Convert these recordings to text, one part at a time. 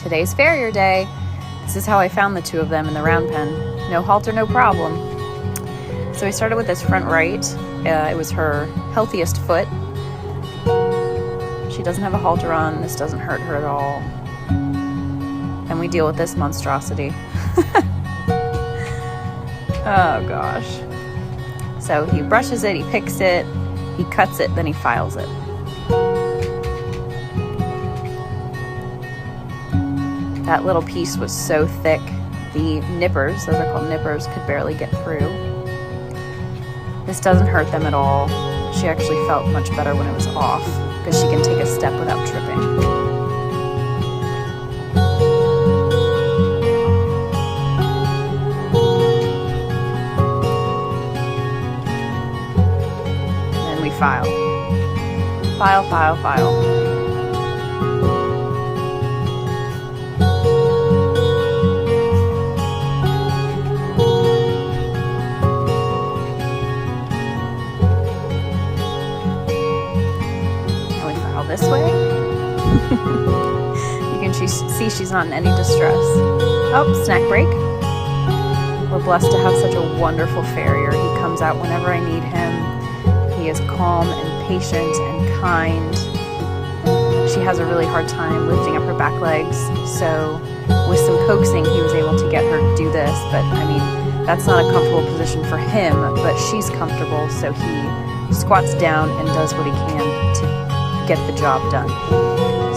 Today's farrier day. This is how I found the two of them in the round pen. No halter, no problem. So we started with this front right. It was her healthiest foot. She doesn't have a halter on. This doesn't hurt her at all. And we deal with this monstrosity. Oh gosh. So he brushes it, he picks it, he cuts it, then he files it. That little piece was so thick, the nippers, those are called nippers, could barely get through. This doesn't hurt them at all. She actually felt much better when it was off, because she can take a step without tripping. And then we file. File, file, file. This way. You can see she's not in any distress. Oh, snack break. We're blessed to have such a wonderful farrier. He comes out whenever I need him. He is calm and patient and kind. She has a really hard time lifting up her back legs, so with some coaxing he was able to get her to do this, but I mean, that's not a comfortable position for him, but she's comfortable, so he squats down and does what he can to get the job done.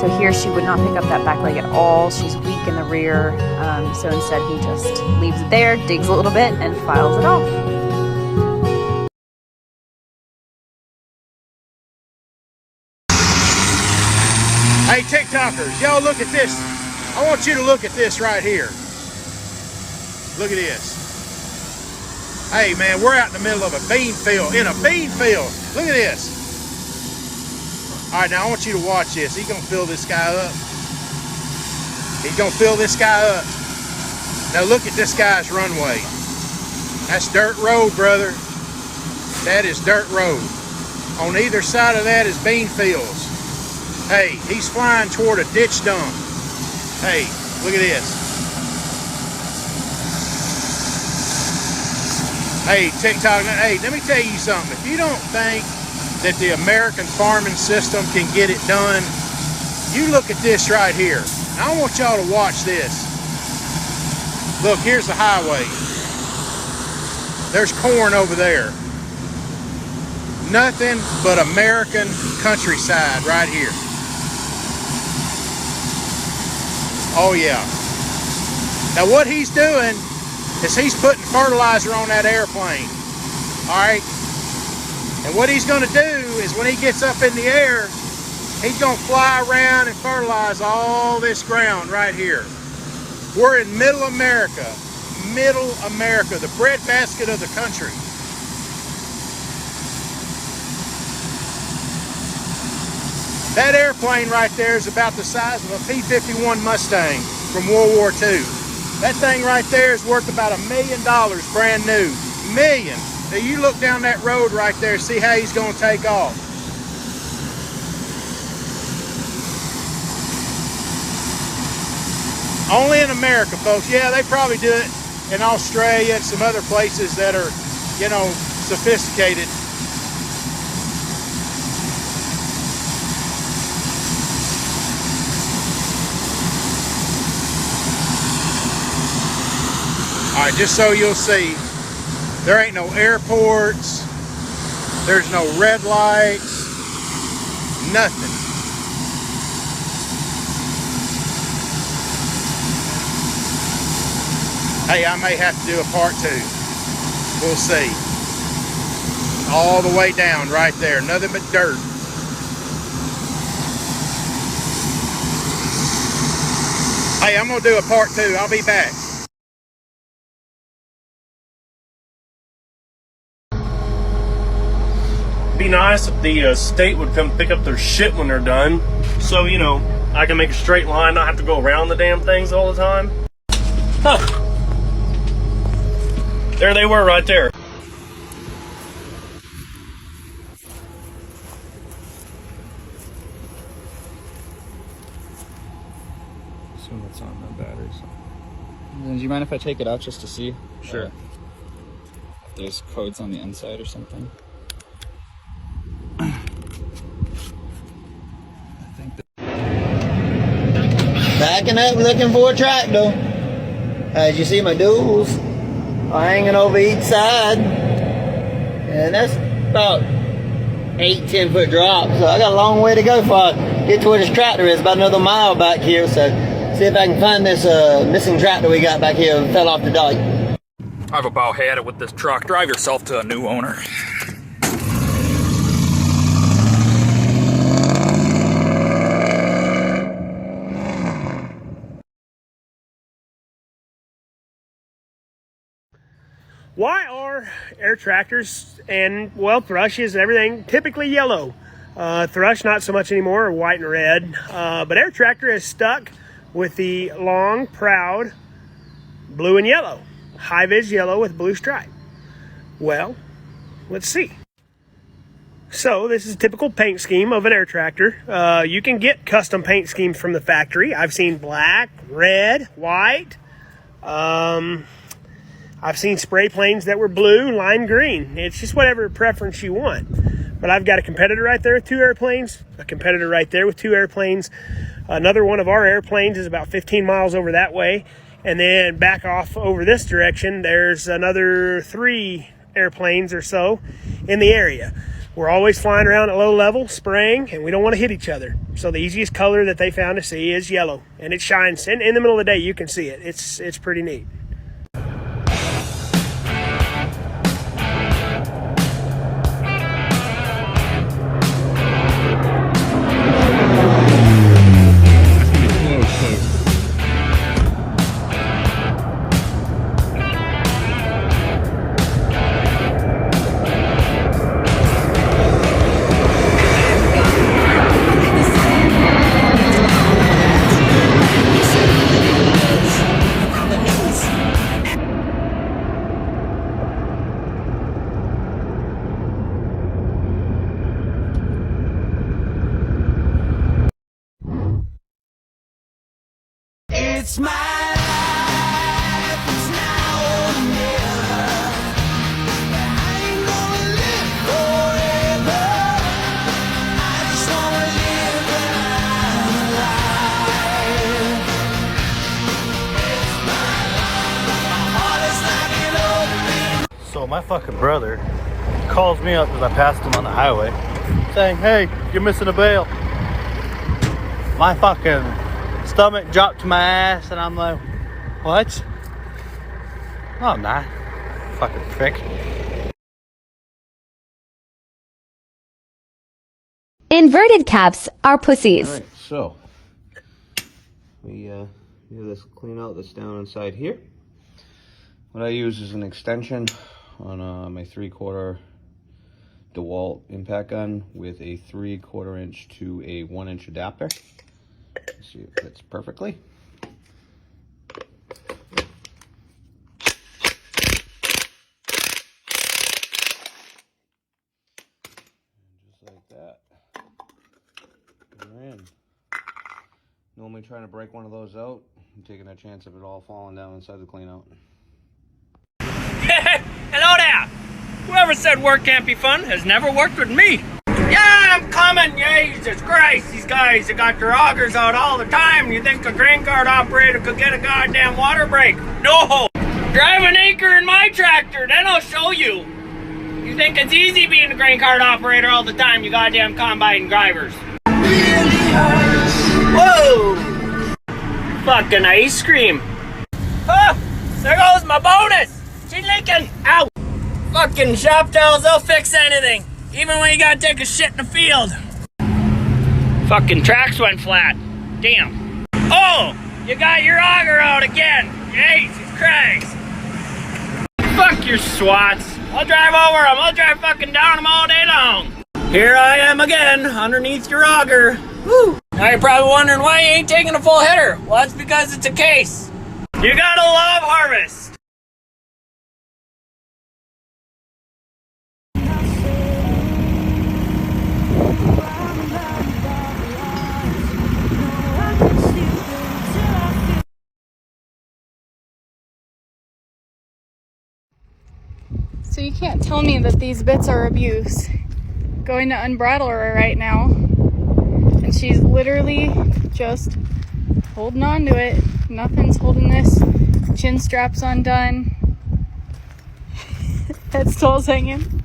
So here she would not pick up that back leg at all. She's weak in the rear, so instead he just leaves it there, digs a little bit, and files it off. Hey TikTokers, y'all look at this. I want you to look at this right here. Look at this. Hey man, we're out in the middle of a bean field, in a bean field. Look at this. All right, now I want you to watch this. He's gonna fill this guy up. He's gonna fill this guy up. Now look at this guy's runway. That's dirt road, brother. That is dirt road. On either side of that is bean fields. Hey, he's flying toward a ditch dump. Hey, look at this. Hey, TikTok, hey, let me tell you something. If you don't think that the American farming system can get it done, you look at this right here. Now I want y'all to watch this. Look, here's the highway. There's corn over there. Nothing but American countryside right here. Oh yeah. Now what he's doing is he's putting fertilizer on that airplane. All right. And what he's going to do is when he gets up in the air, he's going to fly around and fertilize all this ground right here. We're in middle America, the breadbasket of the country. That airplane right there is about the size of a P-51 Mustang from World War II. That thing right there is worth about $1 million brand new. Million. Now you look down that road right there, see how he's going to take off. Only in America, folks. Yeah, they probably do it in Australia and some other places that are, you know, sophisticated. All right, just so you'll see. There ain't no airports, there's no red lights, nothing. Hey, I may have to do a part 2. We'll see. All the way down right there, nothing but dirt. Hey, I'm gonna do a part 2, I'll be back. Be nice if the state would come pick up their shit when they're done, so you know I can make a straight line, not have to go around the damn things all the time. Huh. There they were right there. assume it's on the battery. So. Do you mind if I take it out just to see? Sure. If there's codes on the inside or something. Backing up looking for a tractor. As you see, my duals are hanging over each side. And that's about 8-10 foot drop. So I got a long way to go before I get to where this tractor is. About another mile back here. So see if I can find this missing tractor we got back here that fell off the dike. I've about had it with this truck. Drive yourself to a new owner. Why are air tractors and, well, thrushes and everything typically yellow? Thrush not so much anymore, white and red. But air tractor is stuck with the long, proud blue and yellow. High-vis yellow with blue stripe. Well, let's see. So this is a typical paint scheme of an air tractor. You can get custom paint schemes from the factory. I've seen black, red, white. I've seen spray planes that were blue, lime green. It's just whatever preference you want. But I've got a competitor right there with 2 airplanes, a competitor right there with 2 airplanes. Another one of our airplanes is about 15 miles over that way. And then back off over this direction, there's another 3 airplanes or so in the area. We're always flying around at low level, spraying, and we don't want to hit each other. So the easiest color that they found to see is yellow. And it shines. In the middle of the day, you can see it. It's pretty neat. It's my life, it's now or never. I ain't gonna live forever. I just wanna live when I'm alive. It's my life, my heart is like an open. So my fucking brother calls me up because I passed him on the highway saying, hey, you're missing a bail. My fucking stomach dropped to my ass and I'm like, what? No, I'm not. Fucking prick. Inverted caps are pussies. Alright, so we do this clean out that's down inside here. What I use is an extension on my 3/4 DeWalt impact gun with a 3/4 inch to a 1 inch adapter. Let's see if it fits perfectly. Just like that. We're in. Normally trying to break one of those out, I'm taking a chance of it all falling down inside the clean out. Hello there! Whoever said work can't be fun has never worked with me. Yeah, I'm coming! Jesus Christ, these guys have got their augers out all the time. You think a grain cart operator could get a goddamn water break? No! Drive an acre in my tractor, then I'll show you. You think it's easy being a grain cart operator all the time, you goddamn combine drivers. Whoa! Fucking ice cream. Oh, there goes my bonus! She's leaking! Ow! Fucking shop towels, they'll fix anything. Even when you gotta take a shit in the field. Fucking tracks went flat. Damn. Oh! You got your auger out again. Jesus Christ. Fuck your swats. I'll drive over them. I'll drive fucking down them all day long. Here I am again, underneath your auger. Woo! Now you're probably wondering why you ain't taking a full header. Well, that's because it's a case. You gotta love harvest. So you can't tell me that these bits are abuse. Going to unbridle her right now, and she's literally just holding on to it. Nothing's holding this. Chin strap's undone. Head stall's hanging.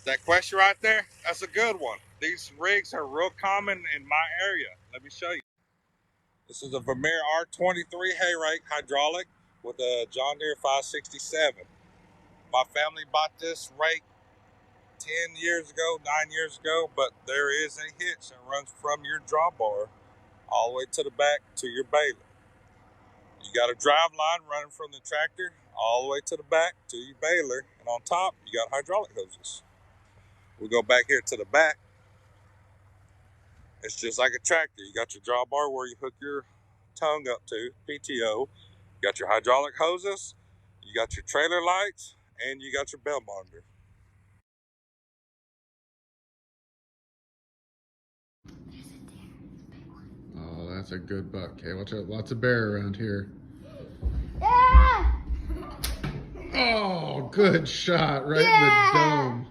That question right there, that's a good one. These rigs are real common in my area. Let me show you. This is a Vermeer R23 hay rake hydraulic with a John Deere 567. My family bought this rake 10 years ago, 9 years ago, but there is a hitch that runs from your drawbar all the way to the back to your baler. You got a drive line running from the tractor all the way to the back to your baler, and on top you got hydraulic hoses. We go back here to the back. It's just like a tractor. You got your drawbar where you hook your tongue up to, PTO. You got your hydraulic hoses, you got your trailer lights, and you got your bell monitor. Oh, that's a good buck. Okay, watch out. Lots of bear around here. Yeah! Oh, good shot. Right in the dome.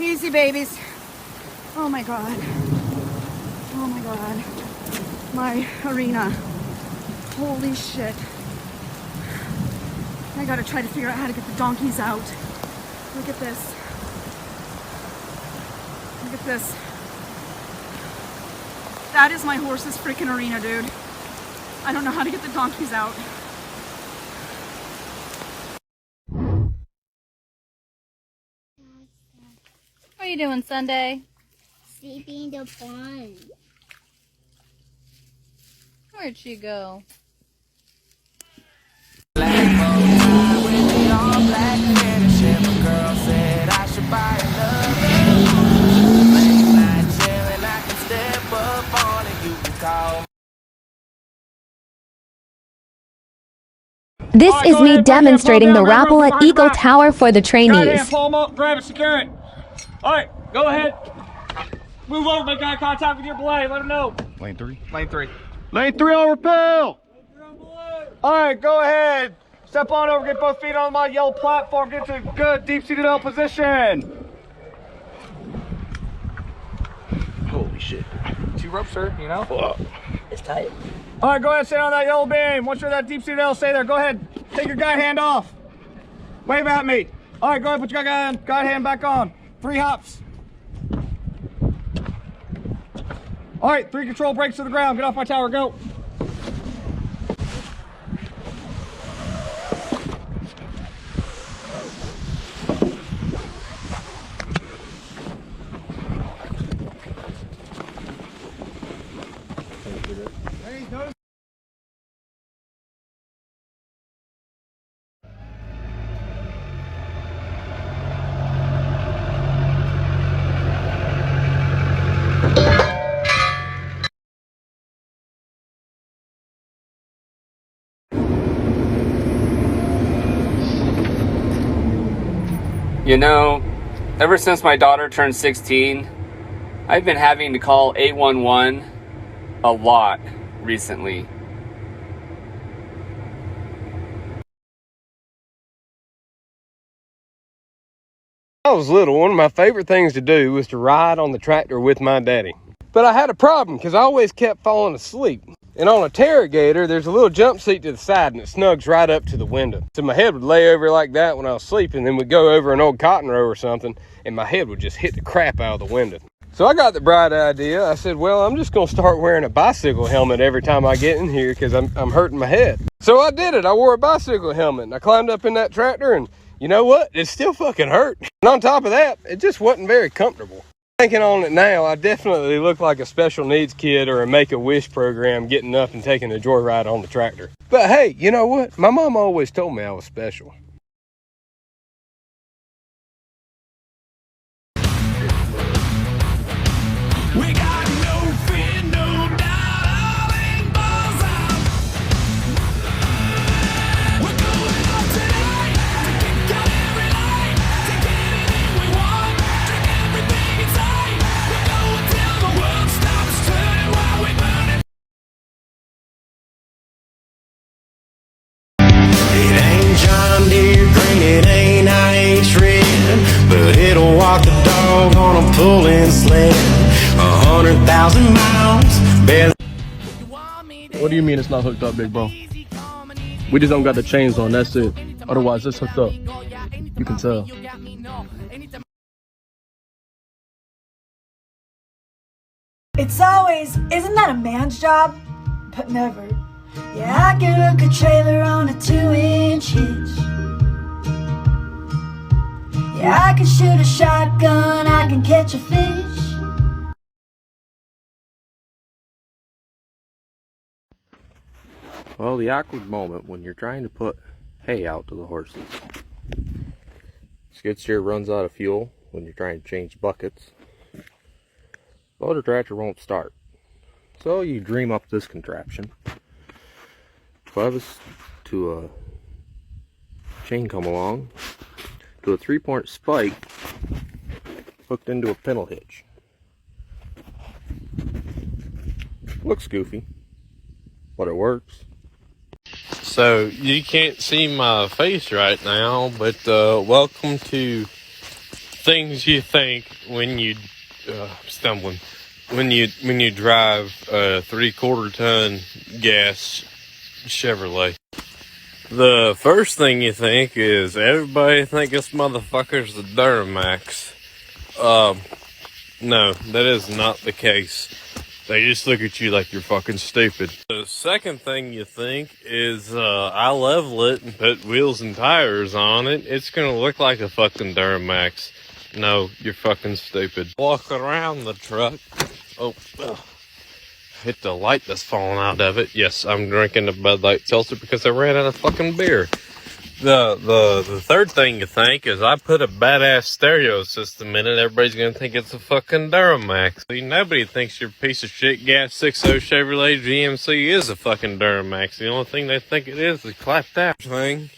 Easy, babies. Oh my god. Oh my god. My arena. Holy shit. I gotta try to figure out how to get the donkeys out. Look at this. Look at this. That is my horse's freaking arena, dude. I don't know how to get the donkeys out. What are you doing Sunday? Sleeping in the barn. Where'd she go? This is me demonstrating the rappel at Eagle Tower for the Right trainees. hand, pull him up, grab it, secure it. All right, go ahead. Move over, make eye contact with your belay, let him know. Lane 3. Lane 3. Lane 3 on rappel. All right, go ahead. Step on over, get both feet on my yellow platform, get to a good deep-seated L position. Holy shit. 2 ropes, sir, you know? It's tight. All right, go ahead, stay on that yellow beam. Once you're that deep-seated L, stay there. Go ahead, take your guide hand off. Wave at me. All right, go ahead, put your guide hand back on. 3 hops. All right, 3 control brakes to the ground. Get off my tower, go. You know, ever since my daughter turned 16, I've been having to call 811 a lot recently. When I was little, one of my favorite things to do was to ride on the tractor with my daddy. But I had a problem because I always kept falling asleep. And on a Terragator, there's a little jump seat to the side and it snugs right up to the window. So my head would lay over like that when I was sleeping, then we'd go over an old cotton row or something, and my head would just hit the crap out of the window. So I got the bright idea. I said, well, I'm just gonna start wearing a bicycle helmet every time I get in here because I'm hurting my head. So I did it. I wore a bicycle helmet and I climbed up in that tractor, and you know what? It still fucking hurt. And on top of that, it just wasn't very comfortable. Thinking on it now, I definitely look like a special needs kid or a Make-A-Wish program getting up and taking a joyride on the tractor. But hey, you know what? My mom always told me I was special. sweating 100,000 miles. Barely. What do you mean it's not hooked up, big bro? We just don't got the chains on, that's it. Otherwise, it's hooked up. You can tell. It's always, isn't that a man's job? But never. Yeah, I can hook a trailer on a 2-inch hitch. Yeah, I can shoot a shotgun, I can catch a fish. Well, the awkward moment when you're trying to put hay out to the horses. Skid steer runs out of fuel when you're trying to change buckets. Loader tractor won't start. So you dream up this contraption. Clevis to a chain come along to a 3-point spike hooked into a pintle hitch. Looks goofy, but it works. So you can't see my face right now, but welcome to things you think when you stumbling when you drive a 3/4 ton gas Chevrolet. The first thing you think is everybody think this motherfucker's the Duramax. No, that is not the case. They just look at you like you're fucking stupid. The second thing you think is, I level it and put wheels and tires on it. It's gonna look like a fucking Duramax. No, you're fucking stupid. Walk around the truck. Oh, hit the light that's falling out of it. Yes, I'm drinking a Bud Light Seltzer because I ran out of fucking beer. The third thing you think is I put a badass stereo system in it. Everybody's gonna think it's a fucking Duramax. See, nobody thinks your piece of shit gas 6.0 Chevrolet GMC is a fucking Duramax. The only thing they think it is clap that thing.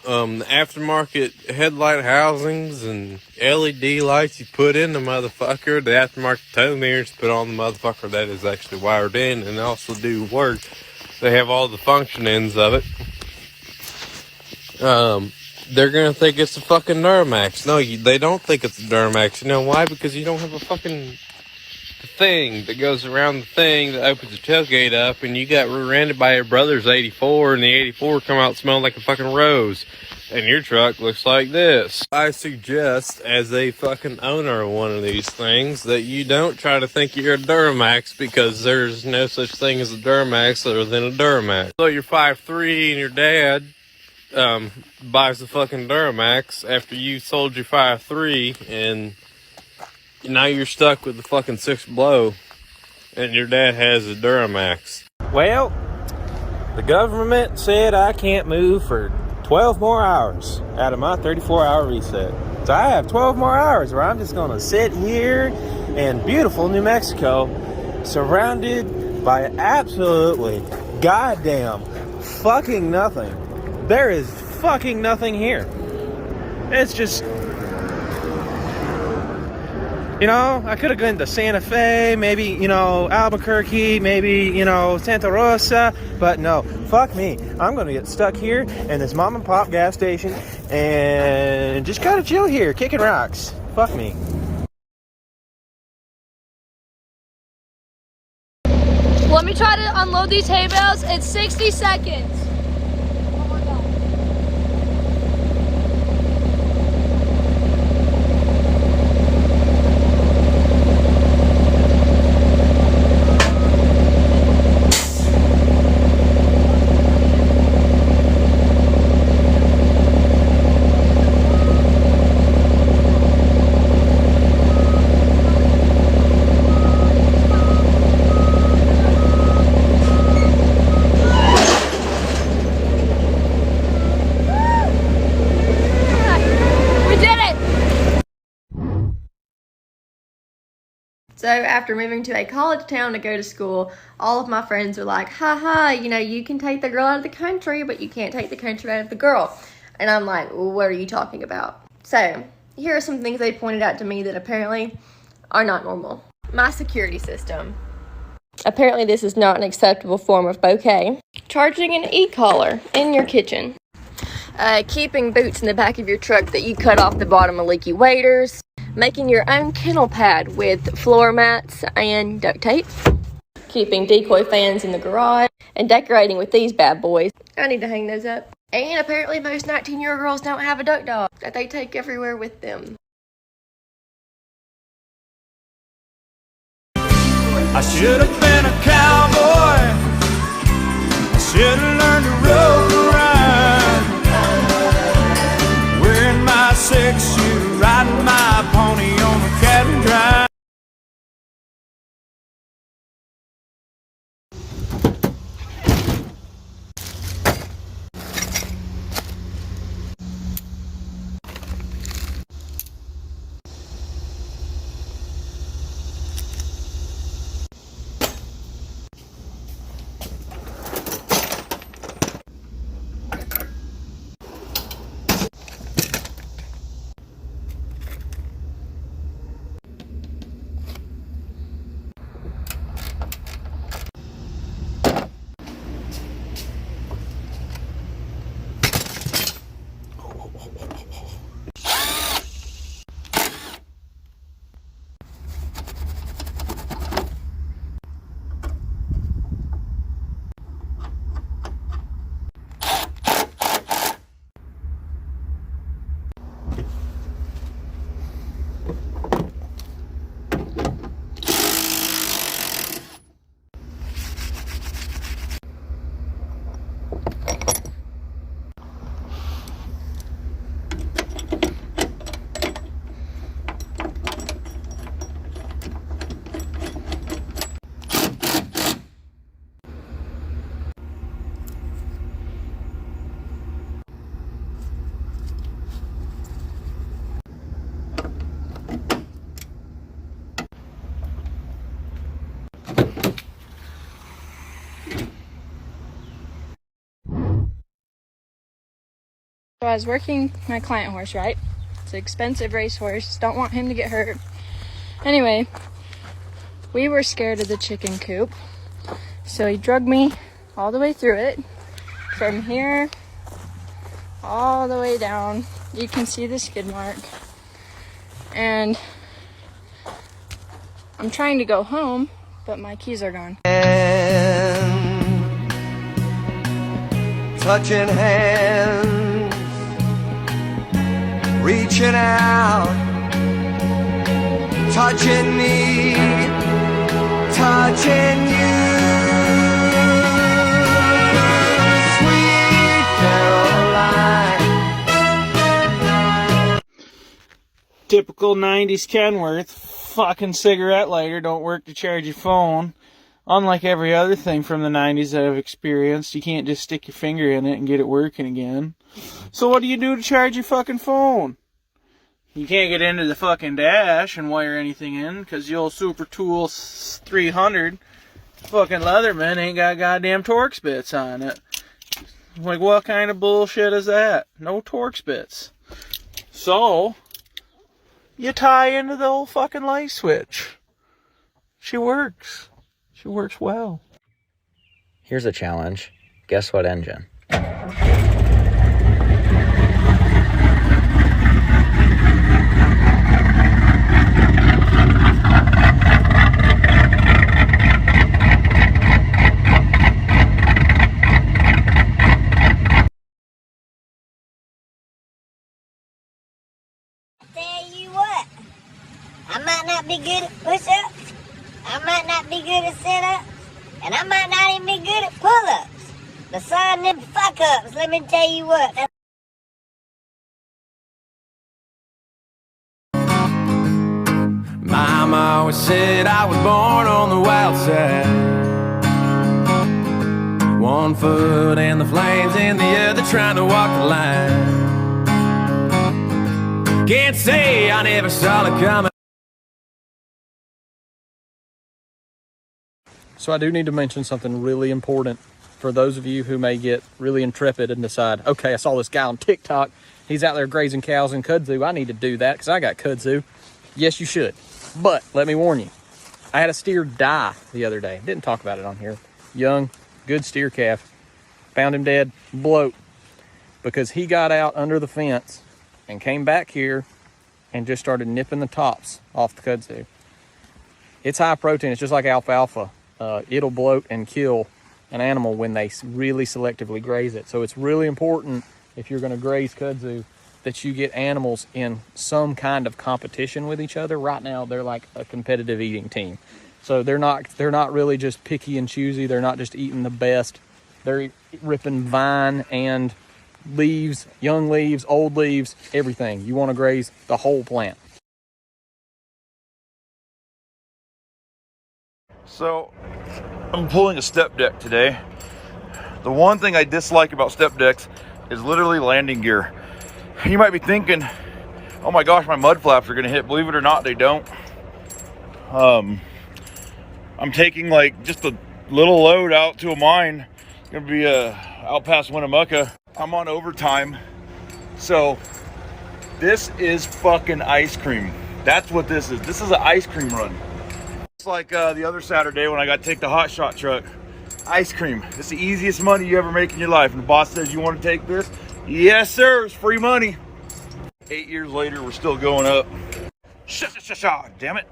The aftermarket headlight housings and LED lights you put in the motherfucker, the aftermarket tow mirrors put on the motherfucker that is actually wired in and also do work. They have all the functionings of it. They're gonna think it's a fucking Duramax. No, they don't think it's a Duramax. You know why? Because you don't have a fucking thing that goes around the thing that opens the tailgate up, and you got rear-ended by your brother's 84, and the 84 come out smelling like a fucking rose, and your truck looks like this. I suggest, as a fucking owner of one of these things, that you don't try to think you're a Duramax, because there's no such thing as a Duramax other than a Duramax. So you're 5'3", and your dad buys the fucking Duramax after you sold your 5'3", and now you're stuck with the fucking 6 blow, and your dad has a Duramax. Well, the government said I can't move for 12 more hours out of my 34-hour reset. So I have 12 more hours where I'm just going to sit here in beautiful New Mexico, surrounded by absolutely goddamn fucking nothing. There is fucking nothing here. It's just, you know, I could have gone to Santa Fe, maybe, you know, Albuquerque, maybe, you know, Santa Rosa, but no, fuck me. I'm going to get stuck here in this mom and pop gas station and just kind of chill here, kicking rocks. Fuck me. Let me try to unload these hay bales. It's 60 seconds. So after moving to a college town to go to school, all of my friends were like, haha, you know, you can take the girl out of the country, but you can't take the country out of the girl. And I'm like, well, what are you talking about? So here are some things they pointed out to me that apparently are not normal. My security system. Apparently this is not an acceptable form of bouquet. Charging an e-collar in your kitchen. Keeping boots in the back of your truck that you cut off the bottom of leaky waders. making your own kennel pad with floor mats and duct tape, keeping decoy fans in the garage, and decorating with these bad boys. I need to hang those up. And apparently most 19-year-old girls don't have a duck dog that they take everywhere with them. I should have been a cowboy. I should have learned to rope and ride. Wearing my 6-shoe, riding my pony on the cattle drive. So I was working my client horse, right? It's an expensive racehorse. Don't want him to get hurt. Anyway, we were scared of the chicken coop. So he drugged me all the way through it. From here, all the way down. You can see the skid mark. And I'm trying to go home, but my keys are gone. Touching hands, reaching out, touching me, touching you, sweet Caroline. Typical 90s Kenworth. Fucking cigarette lighter don't work to charge your phone. Unlike every other thing from the 90s that I've experienced, you can't just stick your finger in it and get it working again. So what do you do to charge your fucking phone? You can't get into the fucking dash and wire anything in, because the old Super Tool 300 fucking Leatherman ain't got goddamn Torx bits on it. Like, what kind of bullshit is that? No Torx bits. So you tie into the old fucking light switch. She works. She works well. Here's a challenge. Guess what engine? Tell you what, I might not be good at push-ups, I might not be good at sit-ups, and I might not even be good at pull-ups. But son, them fuck-ups, let me tell you what. Mama always said I was born on the wild side. One foot in the flames and the other trying to walk the line. Can't say I never saw it coming. So I do need to mention something really important for those of you who may get really intrepid and decide, okay, I saw this guy on TikTok. He's out there grazing cows in kudzu. I need to do that because I got kudzu. Yes, you should. But let me warn you, I had a steer die the other day. Didn't talk about it on here. Young, good steer calf. Found him dead, bloat, because he got out under the fence and came back here and just started nipping the tops off the kudzu. It's high protein. It's just like alfalfa. It'll bloat and kill an animal when they really selectively graze it. So it's really important, if you're going to graze kudzu, that you get animals in some kind of competition with each other. Right now, they're like a competitive eating team. So they're not really just picky and choosy. They're not just eating the best. They're ripping vine and leaves, young leaves, old leaves, everything. You want to graze the whole plant. So I'm pulling a step deck today. The one thing I dislike about step decks is literally landing gear. You might be thinking, oh my gosh, my mud flaps are gonna hit. Believe it or not, they don't. I'm taking like just a little load out to a mine. It's gonna be out past Winnemucca. I'm on overtime. So this is fucking ice cream. That's what this is. This is an ice cream run. It's like the other Saturday when I got to take the hot shot truck. Ice cream. It's the easiest money you ever make in your life. And the boss says, you want to take this? Yes, sir. It's free money. 8 years later, we're still going up. Damn it.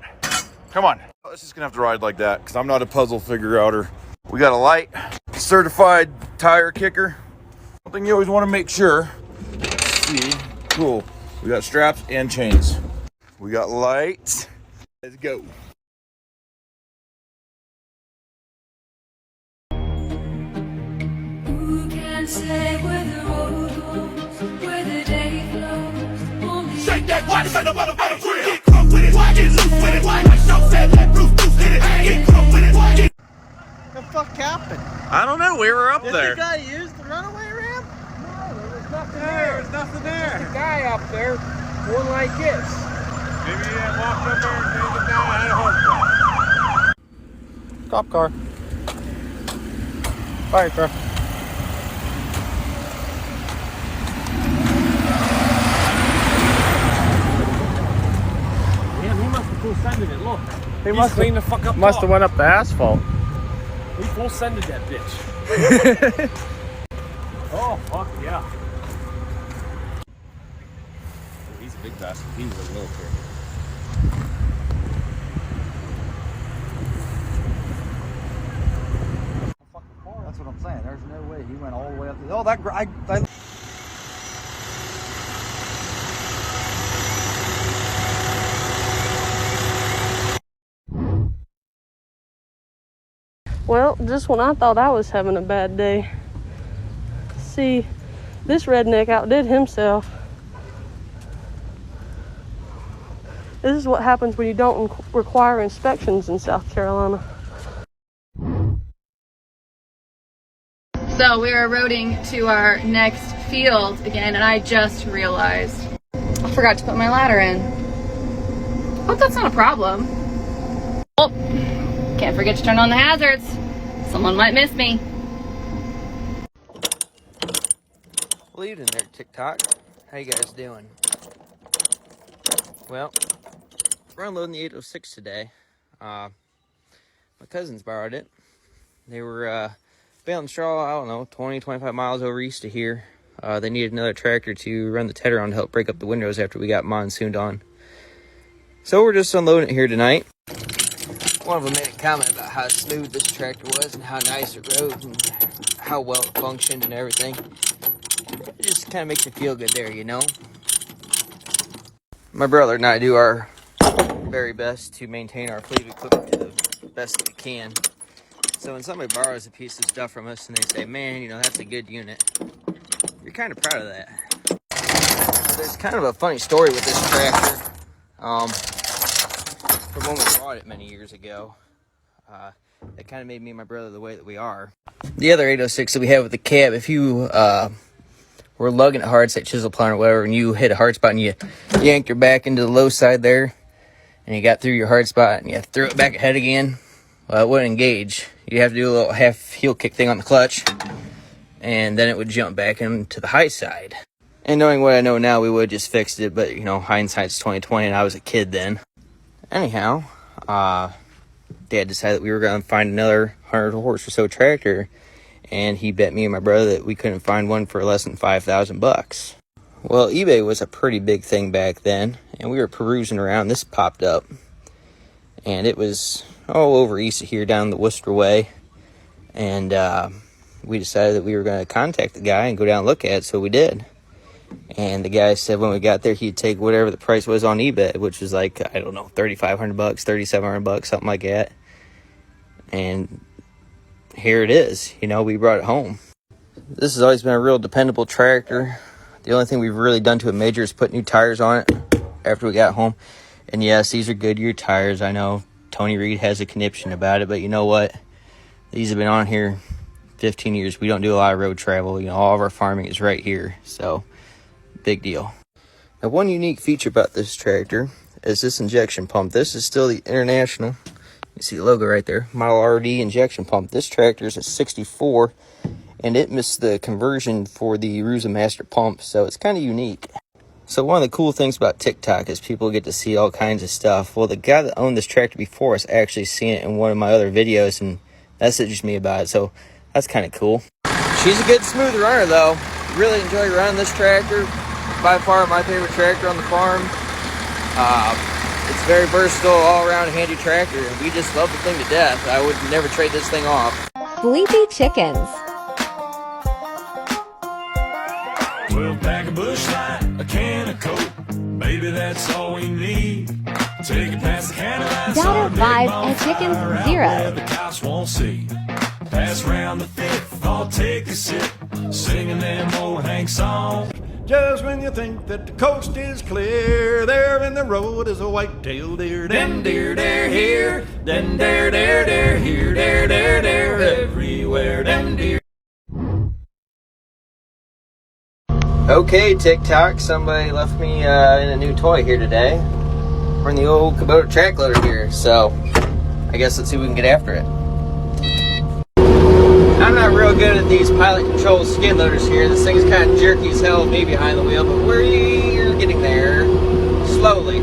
Come on. It's just going to have to ride like that because I'm not a puzzle figure outer. We got a light, certified tire kicker. Something you always want to make sure. See, cool. We got straps and chains. We got lights. Let's go. Who can say where the road goes, where the day flows? Only shake that body, say the motherfucker grill. Get crunk with it, get loose with it. Like Show said, let Bruce Bruce hit it. Get crunk with it. The fuck happened? I don't know. We were up Did there. the guy use the runaway ramp? No, there was nothing there. There's nothing there. There's a guy up there, one like this. Maybe he had walked up there and came down and had a heart attack. Cop car. Fire truck. Damn, he must have full sended it. Look, He must cleaned the fuck up. Must have went up the asphalt. He full sended that bitch. Oh fuck yeah. He's a big bastard. He's a military. That's what I'm saying. There's no way he went all the way up. Oh, that I Well, just when I thought I was having a bad day, see, this redneck outdid himself. This is what happens when you don't require inspections in South Carolina. So we're roading to our next field again, and I just realized I forgot to put my ladder in. Hope that's not a problem. Oh, can't forget to turn on the hazards. Someone might miss me. Well, evening there, TikTok. How you guys doing? Well, we're unloading the 806 today. My cousins borrowed it. They were baling straw, I don't know, 20, 25 miles over east of here. They needed another tractor to run the tedder on to help break up the windows after we got monsooned on. So we're just unloading it here tonight. One of them made a comment about how smooth this tractor was and how nice it rode and how well it functioned and everything. It just kind of makes me feel good there, you know? My brother and I do our very best to maintain our fleet of equipment to the best that we can. So when somebody borrows a piece of stuff from us and they say, man, you know, that's a good unit, you're kind of proud of that. There's kind of a funny story with this tractor. From when we bought it many years ago. It kind of made me and my brother the way that we are. The other 806 that we have with the cab, if you were lugging at hard, say chisel plowing or whatever, and you hit a hard spot and you yanked your back into the low side there, and you got through your hard spot and you threw it back ahead again, well, it wouldn't engage. You have to do a little half heel kick thing on the clutch, and then it would jump back into the high side. And knowing what I know now, we would have just fixed it, but you know, hindsight's 20/20, and I was a kid then. Anyhow, Dad decided that we were going to find another 100 horse or so tractor, and he bet me and my brother that we couldn't find one for less than $5,000. Well, eBay was a pretty big thing back then, and we were perusing around. This popped up, and it was all over east of here, down the Worcester way. And we decided that we were going to contact the guy and go down and look at it, so we did. And the guy said when we got there, he'd take whatever the price was on eBay, which was like, I don't know, $3,500, $3,700, something like that. And here it is. You know, we brought it home. This has always been a real dependable tractor. The only thing we've really done to it major is put new tires on it after we got home. And yes, these are Goodyear tires. I know Tony Reed has a conniption about it, but you know what? These have been on here 15 years. We don't do a lot of road travel. You know, all of our farming is right here. So, big deal. Now, one unique feature about this tractor is this injection pump. This is still the International. You see the logo right there. Model RD injection pump. This tractor is a 64, and it missed the conversion for the Ruza Master pump, so it's kind of unique. So one of the cool things about TikTok is people get to see all kinds of stuff. Well, the guy that owned this tractor before us actually seen it in one of my other videos and messaged me about it, so that's kind of cool. She's a good smooth runner, though. Really enjoy running this tractor. By far my favorite tractor on the farm. It's very versatile, all-around handy tractor, and we just love the thing to death. I would never trade this thing off. Sleepy chickens. 12-pack of Busch Light, a can of Coke. Baby, that's all we need. Take it past the candlelight. Daughter 5 and chicken 0. The cops won't see. Pass round the fifth, I'll take a sip. Singing them old Hank songs. Just when you think that the coast is clear, there in the road is a white-tailed deer. Them deer, they're here. Them deer, they're here. They're everywhere. Them deer. Okay, TikTok, somebody left me in a new toy here today. We're in the old Kubota track loader here, so I guess let's see if we can get after it. I'm not real good at these pilot control skid loaders here. This thing's kind of jerky as hell with me behind the wheel, but we're getting there slowly.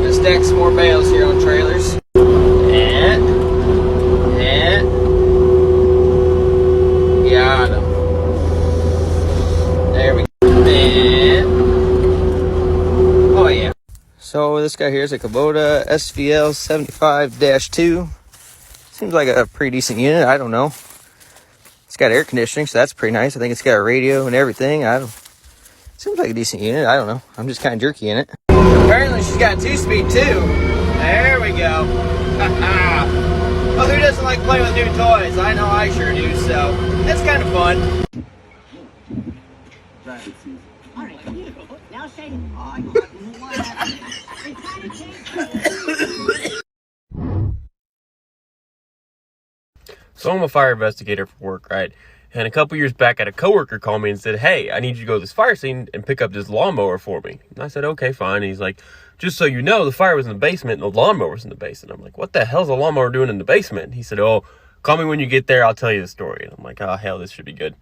Gonna stack some more bales here on trailers. And got them. There we go. And oh yeah. So this guy here is a Kubota SVL 75-2. Seems like a pretty decent unit. I don't know. It's got air conditioning, so that's pretty nice. I think it's got a radio and everything. Seems like a decent unit. I don't know. I'm just kind of jerky in it. Apparently she's got 2-speed too. There we go. Well, who doesn't like playing with new toys? I know I sure do, so it's kind of fun. Now say, So I'm a fire investigator for work, right? And a couple years back, I had a coworker call me and said, hey, I need you to go to this fire scene and pick up this lawnmower for me. And I said, okay, fine. And he's like, just so you know, the fire was in the basement and the lawnmower's in the basement. I'm like, what the hell's a lawnmower doing in the basement? He said, oh, call me when you get there. I'll tell you the story. And I'm like, oh, hell, this should be good.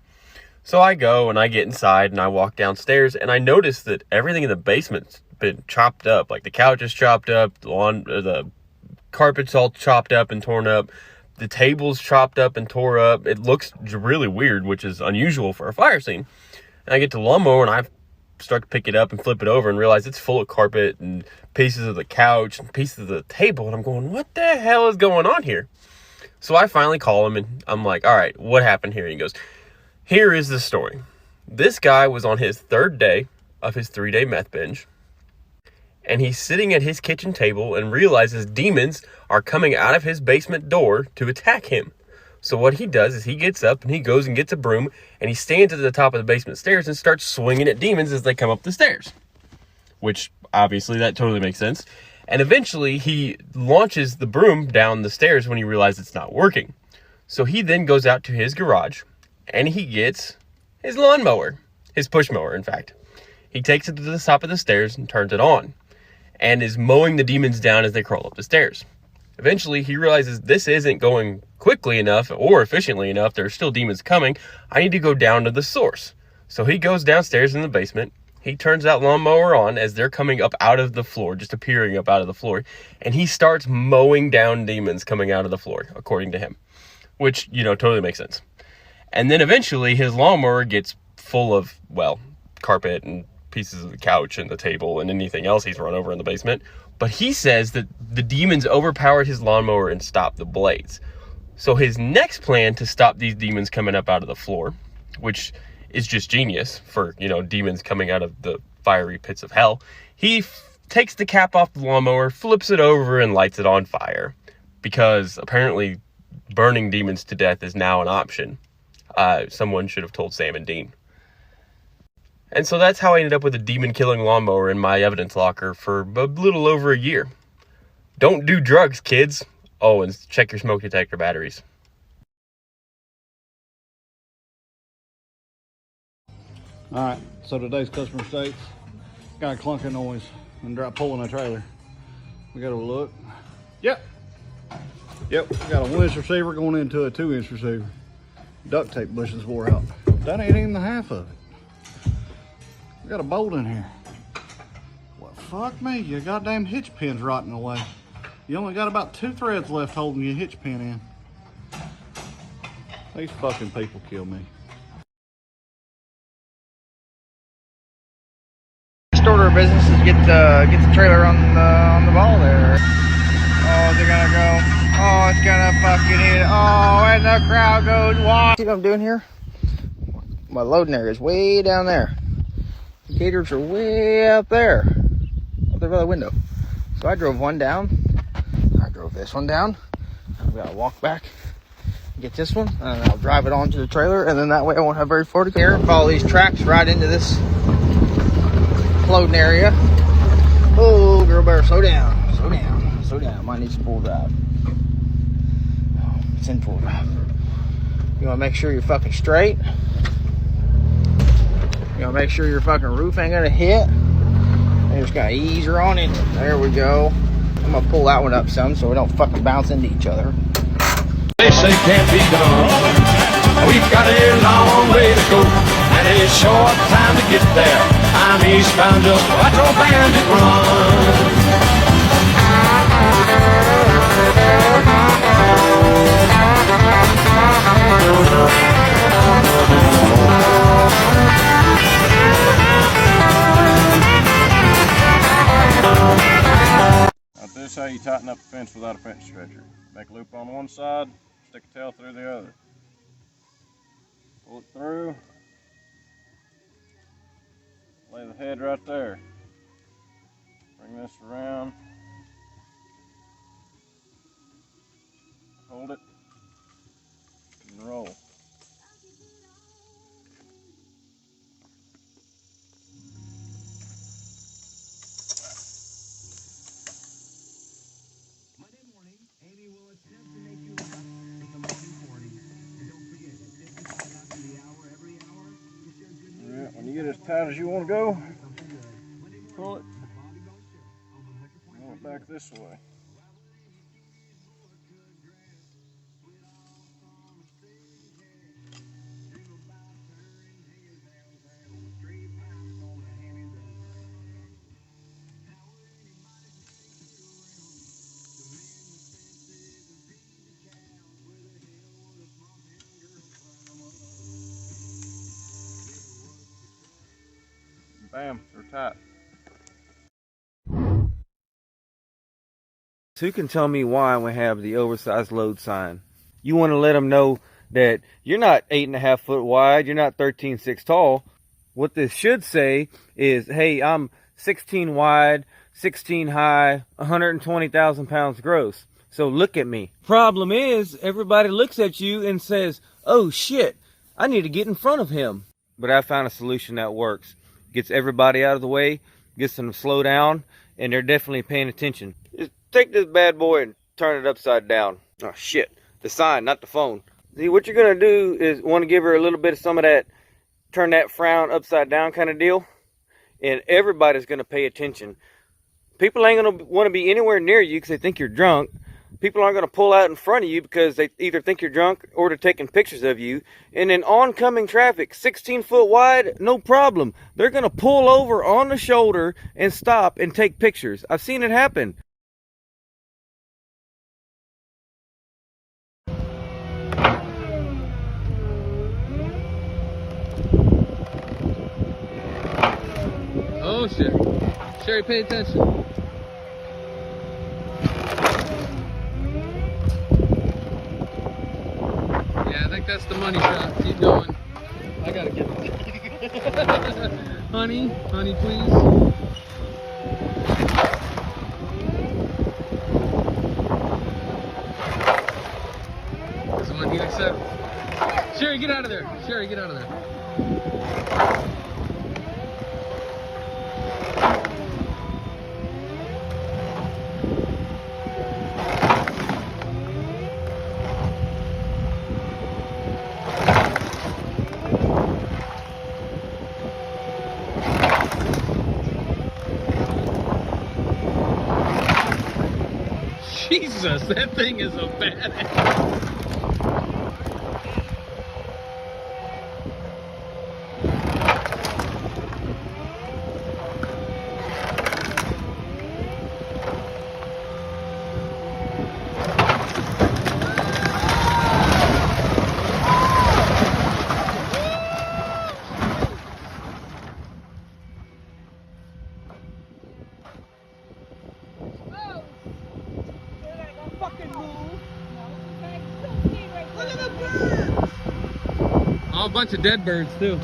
So I go and I get inside and I walk downstairs and I notice that everything in the basement's been chopped up. Like the couch is chopped up, the carpet's all chopped up and torn up. The table's chopped up and tore up. It looks really weird, which is unusual for a fire scene. And I get to the lawnmower and I start to pick it up and flip it over and realize it's full of carpet and pieces of the couch and pieces of the table. And I'm going, what the hell is going on here? So I finally call him and I'm like, all right, what happened here? And he goes, here is the story. This guy was on his 3rd day of his 3-day meth binge. And he's sitting at his kitchen table and realizes demons are coming out of his basement door to attack him. So what he does is he gets up and he goes and gets a broom and he stands at the top of the basement stairs and starts swinging at demons as they come up the stairs. Which, obviously, that totally makes sense. And eventually, he launches the broom down the stairs when he realizes it's not working. So he then goes out to his garage and he gets his lawnmower. His push mower, in fact. He takes it to the top of the stairs and turns it on. And is mowing the demons down as they crawl up the stairs. Eventually, he realizes this isn't going quickly enough or efficiently enough. There's still demons coming. I need to go down to the source. So he goes downstairs in the basement. He turns that lawnmower on as they're coming up out of the floor, just appearing up out of the floor. And he starts mowing down demons coming out of the floor, according to him. Which, you know, totally makes sense. And then eventually, his lawnmower gets full of, well, carpet and pieces of the couch and the table and anything else he's run over in the basement. But he says that the demons overpowered his lawnmower and stopped the blades. So his next plan to stop these demons coming up out of the floor, which is just genius for, you know, demons coming out of the fiery pits of hell, he takes the cap off the lawnmower, flips it over, and lights it on fire. Because apparently burning demons to death is now an option. Someone should have told Sam and Dean. And so that's how I ended up with a demon-killing lawnmower in my evidence locker for a little over a year. Don't do drugs, kids. Oh, and check your smoke detector batteries. Alright, so today's customer states got a clunking noise and pulling a trailer. We gotta look. Yep, we got a 1-inch receiver going into a 2-inch receiver. Duct tape bushes wore out. That ain't even the half of it. We got a bolt in here. Well, fuck me, your goddamn hitch pin's rotting away. You only got about 2 threads left holding your hitch pin in. These fucking people kill me. First order of business is get the trailer on the ball there. Oh, they're gonna go. Oh, it's gonna fucking hit. Oh, and the crowd goes wild. See what I'm doing here? My loading area is way down there. The gators are way up there by the window. So I drove one down. I drove this one down. I've got to walk back, get this one, and I'll drive it onto the trailer, and then that way I won't have very far to here. Follow these tracks right into this loading area. Oh, girl, better slow down, slow down, slow down. Might need some full drive. Oh, it's in full drive. You want to make sure you're fucking straight. You want to make sure your fucking roof ain't gonna hit. And just gotta ease her on it. There we go. I'm gonna pull that one up some so we don't fucking bounce into each other. They say can't be done. We've got a long way to go, and a short time to get there. I'm eastbound, just watch old bandit run. Now this is how you tighten up a fence without a fence stretcher. Make a loop on one side, stick a tail through the other. Pull it through. Lay the head right there. Bring this around. Hold it. And roll. When you get as tight as you want to go, pull it. Roll it back this way. Bam, they're tight. Who can tell me why we have the oversized load sign? You want to let them know that you're not 8.5 foot wide, you're not 13.6 tall. What this should say is, hey, I'm 16 wide, 16 high, 120,000 pounds gross. So look at me. Problem is, everybody looks at you and says, oh shit, I need to get in front of him. But I found a solution that works. Gets everybody out of the way, gets them to slow down, and they're definitely paying attention. Just take this bad boy and turn it upside down. Oh shit, the sign, not the phone. See, what you're gonna do is want to give her a little bit of some of that, turn that frown upside down kind of deal, and everybody's gonna pay attention. People ain't gonna want to be anywhere near you because they think you're drunk. People aren't going to pull out in front of you because they either think you're drunk or they're taking pictures of you. And in oncoming traffic, 16 foot wide, no problem. They're going to pull over on the shoulder and stop and take pictures. I've seen it happen. Oh shit. Sherry, pay attention. Yeah, I think that's the money shot. Keep going. I gotta get it. Honey, please. This is one he accepts. Sherry, get out of there. Sherry, get out of there. Jesus, that thing is a badass. Oh, a bunch of dead birds too.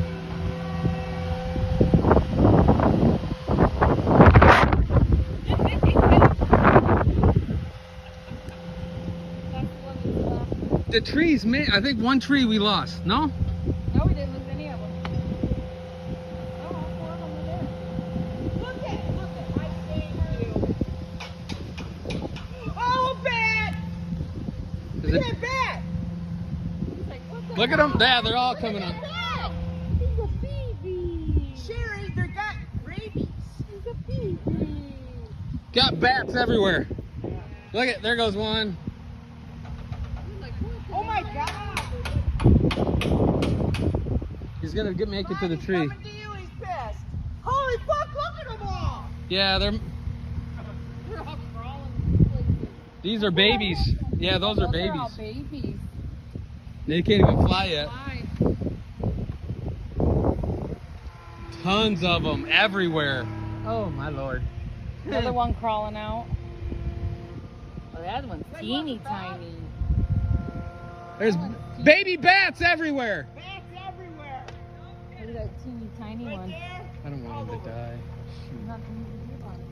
The trees, man. I think one tree we lost. No? No, we didn't lose any of them. Oh, bat! Is it? Bat! Look at them. Yeah, they're all coming up. He's a baby. Sherry, they got rabies. He's a baby. Got bats everywhere. Look at, there goes one. Oh my God! He's gonna make it to the tree. Coming to you, he's pissed. Holy fuck! Look at them all. Yeah, they're all crawling. these are babies. Yeah, those are babies. All babies. They can't even fly yet. Tons of them everywhere. Oh my lord. Another one crawling out. Oh, that one's teeny tiny. There's baby bats everywhere. Bats everywhere. Look at that teeny tiny one. I don't want them to die. Nothing to do about it.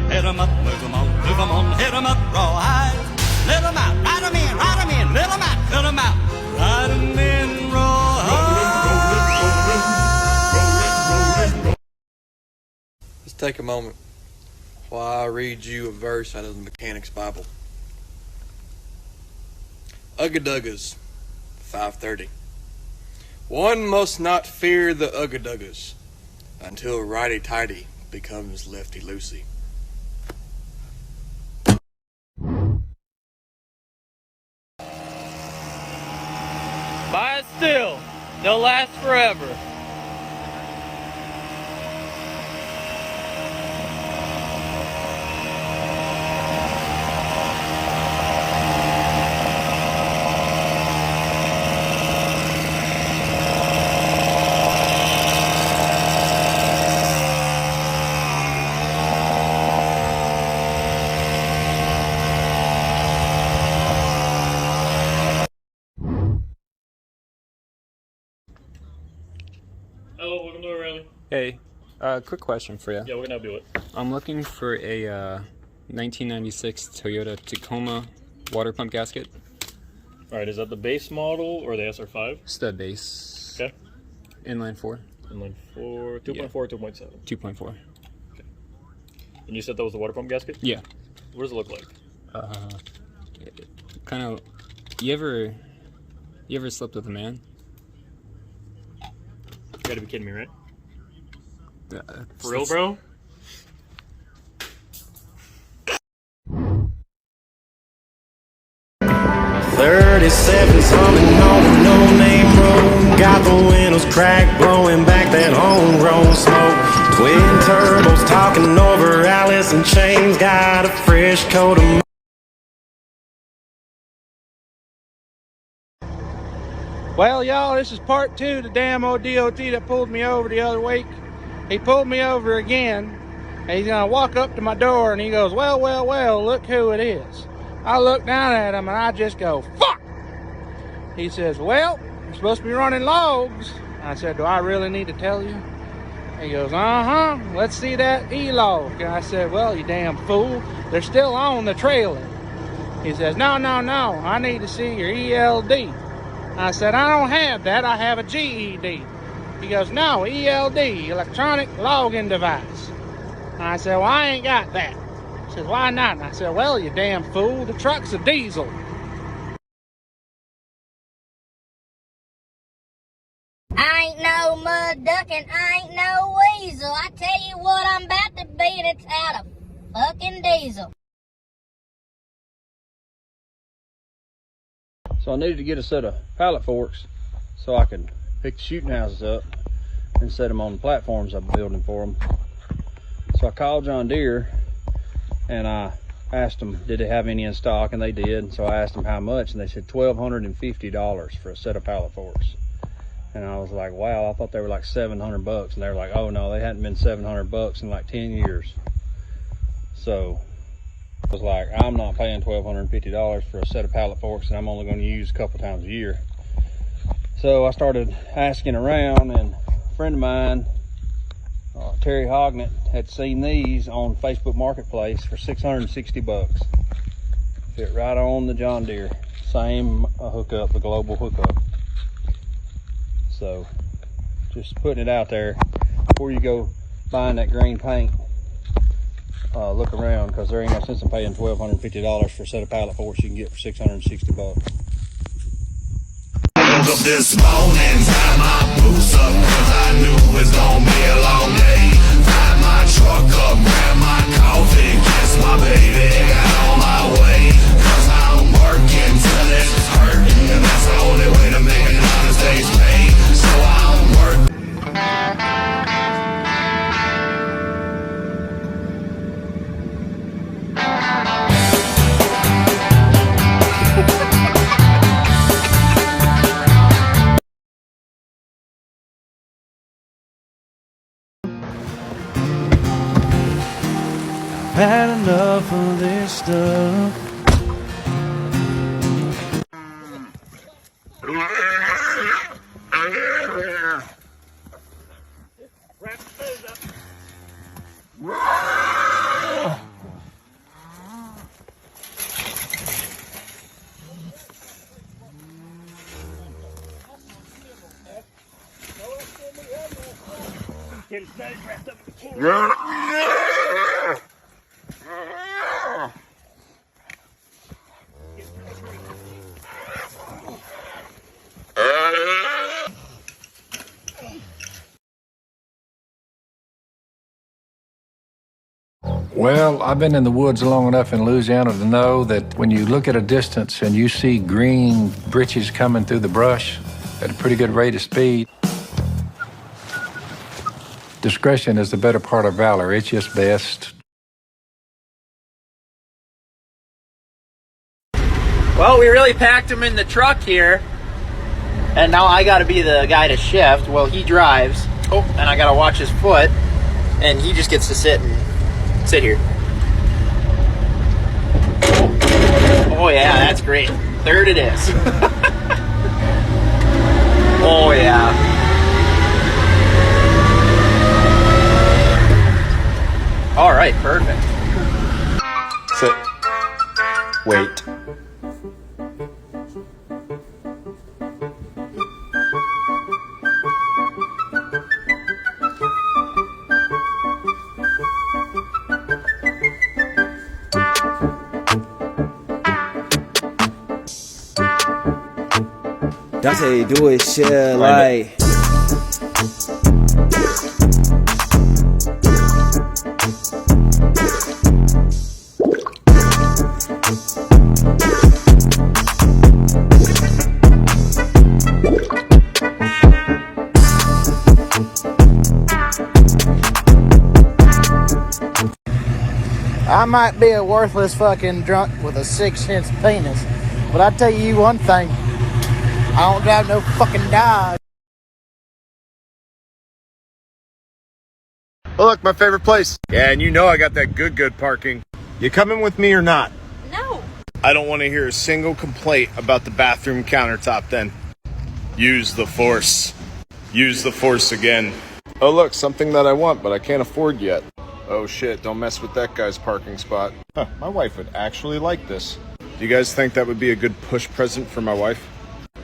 Hit 'em up, move 'em on, hit 'em up, rawhide. Let 'em out, ride 'em in, let 'em out, cut 'em out, ride 'em in, rawhide. Let's take a moment while I read you a verse out of the Mechanic's Bible. Ugga-duggas, 5:30. One must not fear the ugga-duggas until righty-tighty becomes lefty-loosey. Buy it still. They'll last forever. Hello, welcome to our rally. Hey, quick question for you. Yeah, what can I help you with? I'm looking for a 1996 Toyota Tacoma water pump gasket. All right, is that the base model or the SR5? Stud base. Okay. Inline 4. Inline 4, 2.4, 2.7. 2.4. And you said that was the water pump gasket? Yeah. What does it look like? Kind of. You ever slept with a man? You gotta be kidding me, right? For real, That's- bro? Humming on a no-name road. Got the windows cracked, blowing back that homegrown smoke. Twin turbos talking over Alice in Chains. Got a fresh coat of. Well, y'all, this is part 2 of the damn old DOT that pulled me over the other week. He pulled me over again, and he's gonna walk up to my door, and he goes, well, look who it is. I look down at him, and I just go, fuck! He says, well, you're supposed to be running logs. I said, do I really need to tell you? He goes, uh-huh, let's see that E-log. And I said, well, you damn fool, they're still on the trailer. He says, no, I need to see your ELD. I said, I don't have that, I have a GED. He goes, no, ELD, electronic logging device. I said, well, I ain't got that. He says, why not? And I said, well, you damn fool, the truck's a diesel. I ain't no mud duck and I ain't no weasel. I tell you what I'm about to be, and it's out of fucking diesel. So I needed to get a set of pallet forks so I can pick the shooting houses up and set them on the platforms I'm building for them. So I called John Deere and I asked them, did they have any in stock? And they did. And so I asked them how much, and they said $1,250 for a set of pallet forks. And I was like, wow, I thought they were like $700. And they were like, oh no, they hadn't been $700 in like 10 years. So I was like, I'm not paying $1,250 for a set of pallet forks, and I'm only going to use a couple times a year. So I started asking around, and a friend of mine, Terry Hognett, had seen these on Facebook Marketplace for $660. Fit right on the John Deere. Same hookup, the global hookup. So just putting it out there before you go buying that green paint. Look around, because there ain't no sense in paying $1,250 for a set of pallet forks you can get for $660. Woke up this morning, tied my boots up, cause I knew it was gonna be a long day. Fired my truck up, grabbed my coffee, kissed my baby, got on my way. Cause I'm working till it's hurting, and that's the only way to make an honest day's pay. So I'm working. Had enough of this stuff. Well, I've been in the woods long enough in Louisiana to know that when you look at a distance and you see green britches coming through the brush at a pretty good rate of speed, discretion is the better part of valor. It's just best. Well, we really packed him in the truck here, and now I gotta be the guy to shift. Well, he drives, and I gotta watch his foot, and he just gets to sit here. Oh yeah, that's great. Third it is. Oh yeah. All right, perfect. Sit. Wait. Dante, do it, share, like. I might be a worthless fucking drunk with a 6-inch penis, but I tell you one thing, I don't drive no fucking Dodge. Oh, look, my favorite place. Yeah, and you know I got that good parking. You coming with me or not? No. I don't want to hear a single complaint about the bathroom countertop then. Use the force. Use the force again. Oh, look, something that I want, but I can't afford yet. Oh shit, don't mess with that guy's parking spot. Huh, my wife would actually like this. Do you guys think that would be a good push present for my wife?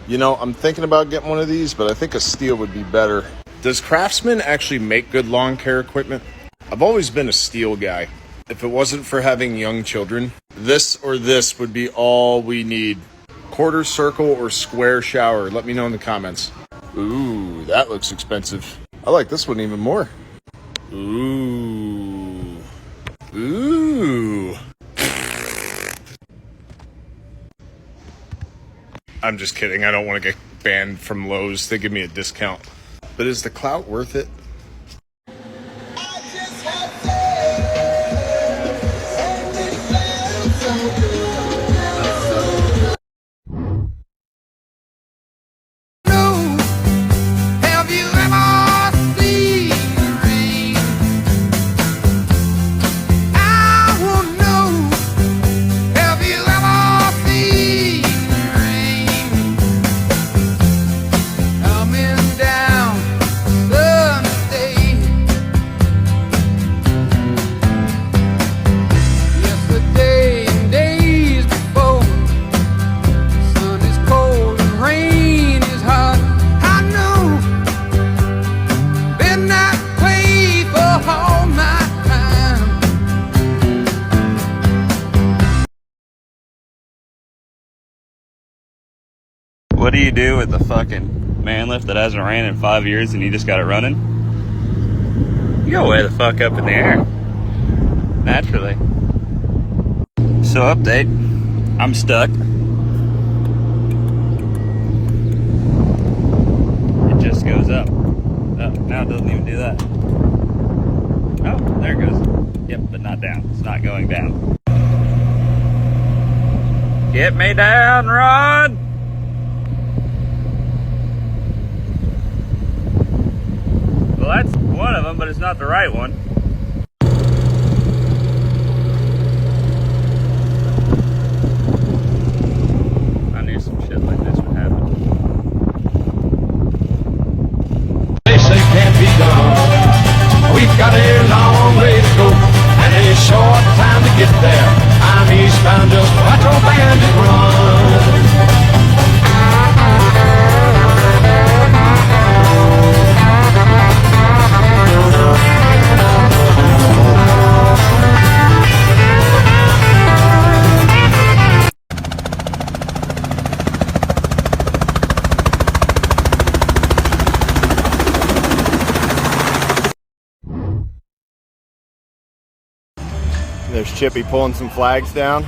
You know, I'm thinking about getting one of these, but I think a steel would be better. Does Craftsman actually make good lawn care equipment? I've always been a steel guy. If it wasn't for having young children, this or this would be all we need. Quarter circle or square shower, let me know in the comments. Ooh, that looks expensive. I like this one even more. Ooh. Ooh. I'm just kidding. I don't want to get banned from Lowe's. They give me a discount. But is the clout worth it? What do you do with the fucking man lift that hasn't ran in 5 years and you just got it running? You go way the fuck up in the air. Naturally. So update, I'm stuck. It just goes up. Oh, now it doesn't even do that. Oh, there it goes. Yep, but not down. It's not going down. Get me down, Rod! Well, that's one of them, but it's not the right one. I knew some shit like this would happen. They say can't be done. We've got a long way to go and a short time to get there. I'm eastbound, just watch our bandit run. There's Chippy pulling some flags down.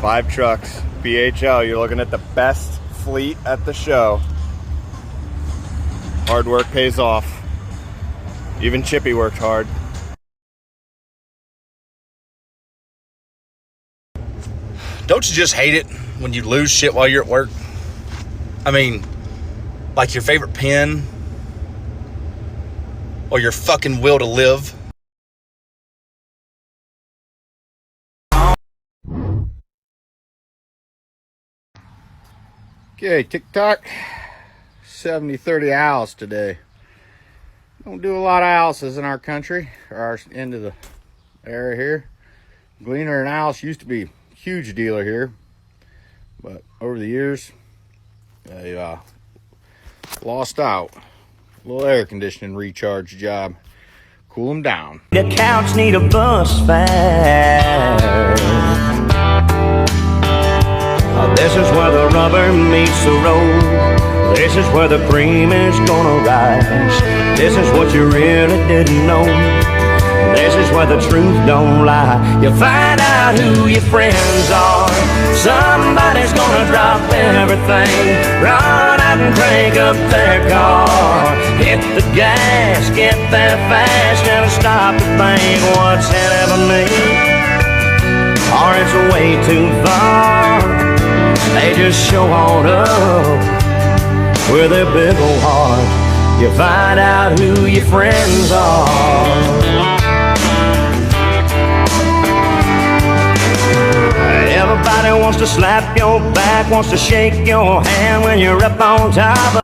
5 trucks, BHL, you're looking at the best fleet at the show. Hard work pays off. Even Chippy worked hard. Don't you just hate it when you lose shit while you're at work? I mean, like your favorite pen or your fucking will to live? Okay, Tik Tok, 70-30 owls today. Don't do a lot of owls in our country, or our end of the area here. Gleaner and Owls used to be a huge dealer here, but over the years, they lost out. A little air conditioning recharge job. Cool them down. The couch need a bus fan. This is where the rubber meets the road. This is where the cream is gonna rise. This is what you really didn't know. This is where the truth don't lie. You find out who your friends are. Somebody's gonna drop everything, run out and crank up their car. Hit the gas, get there fast, and stop to think what's ahead of me, or it's way too far. They just show on up with their big old heart. You find out who your friends are. Everybody wants to slap your back, wants to shake your hand when you're up on top of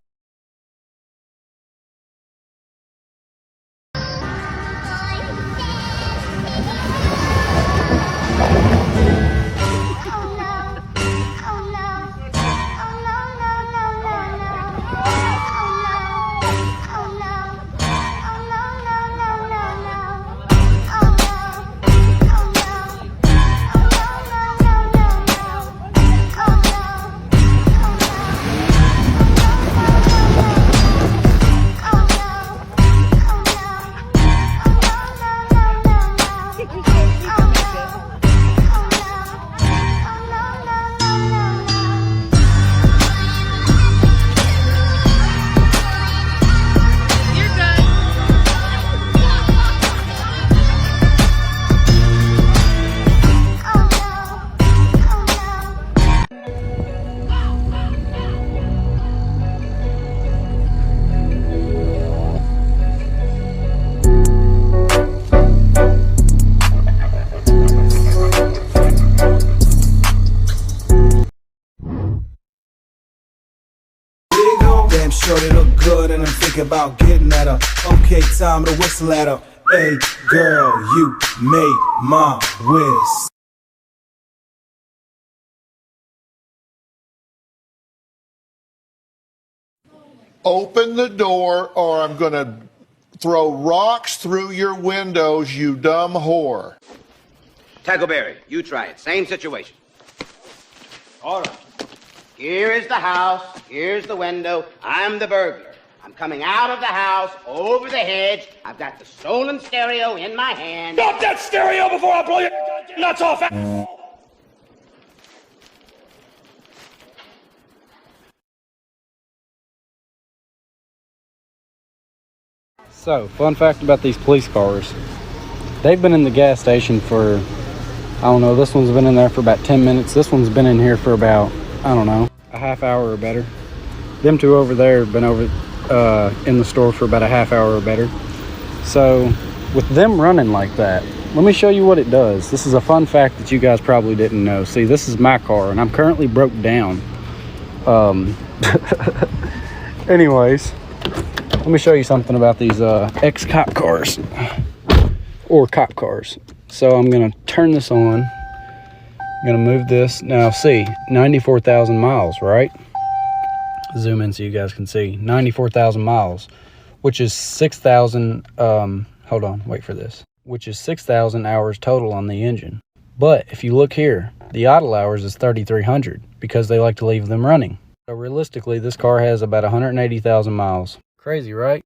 Damn sure they look good and I'm thinking about getting at her. Okay, time to whistle at her. Hey girl, you made my wish. Open the door or I'm gonna throw rocks through your windows, you dumb whore. Tackleberry, you try it. Same situation. All right. Here is the house. Here's the window. I'm the burglar. I'm coming out of the house, over the hedge. I've got the stolen stereo in my hand. Stop that stereo before I blow your goddamn nuts off! So, fun fact about these police cars. They've been in the gas station for, I don't know, this one's been in there for about 10 minutes. This one's been in here for about, I don't know, a half hour or better. Them two over there have been over in the store for about a half hour or better. So, with them running like that, let me show you what it does. This is a fun fact that you guys probably didn't know. See, this is my car, and I'm currently broke down. Anyways, let me show you something about these ex-cop cars, or cop cars. So I'm gonna turn this on. I'm gonna move this. Now see, 94,000 miles, right? Zoom in so you guys can see. 94,000 miles, which is 6,000, hold on, wait for this. Which is 6,000 hours total on the engine. But if you look here, the idle hours is 3,300 because they like to leave them running. So realistically, this car has about 180,000 miles. Crazy, right?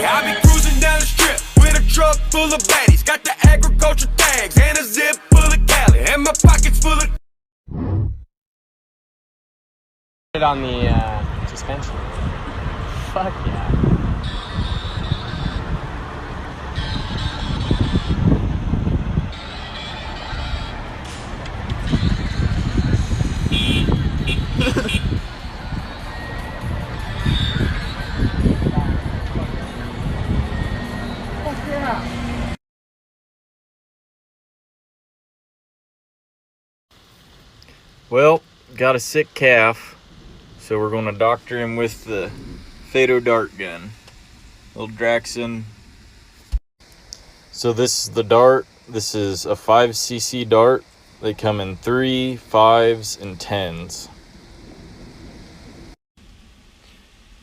I be cruising down the strip with a truck full of baddies. Got the agriculture tags and a zip full of Cali, and my pockets full of. It on the suspension. Fuck yeah. Well, got a sick calf, so we're gonna doctor him with the Fado dart gun. Little Draxon. So this is the dart. This is a 5cc dart. They come in 3, 5s, and 10s.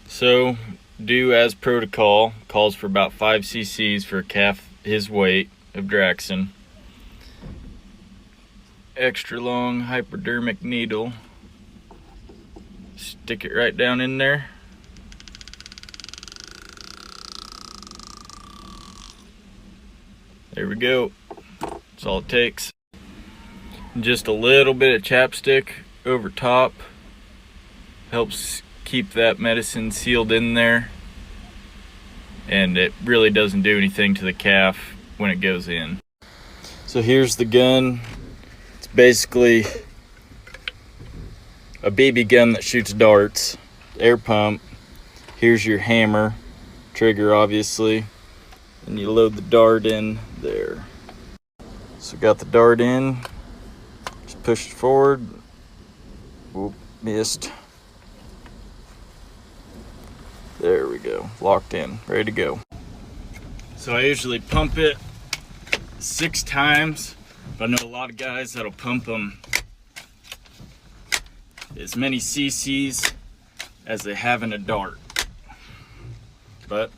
So, do as protocol. Calls for about 5 cc's for a calf his weight of Draxon. Extra long hypodermic needle. Stick it right down in there. There we go. That's all it takes. Just a little bit of chapstick over top. Helps keep that medicine sealed in there. And it really doesn't do anything to the calf when it goes in. So here's the gun. It's basically a BB gun that shoots darts. Air pump. Here's your hammer. Trigger, obviously. And you load the dart in there. So got the dart in. Just push it forward. Whoop, missed. There we go. Locked in. Ready to go. So I usually pump it 6 times. But I know a lot of guys that'll pump them as many cc's as they have in a dart. But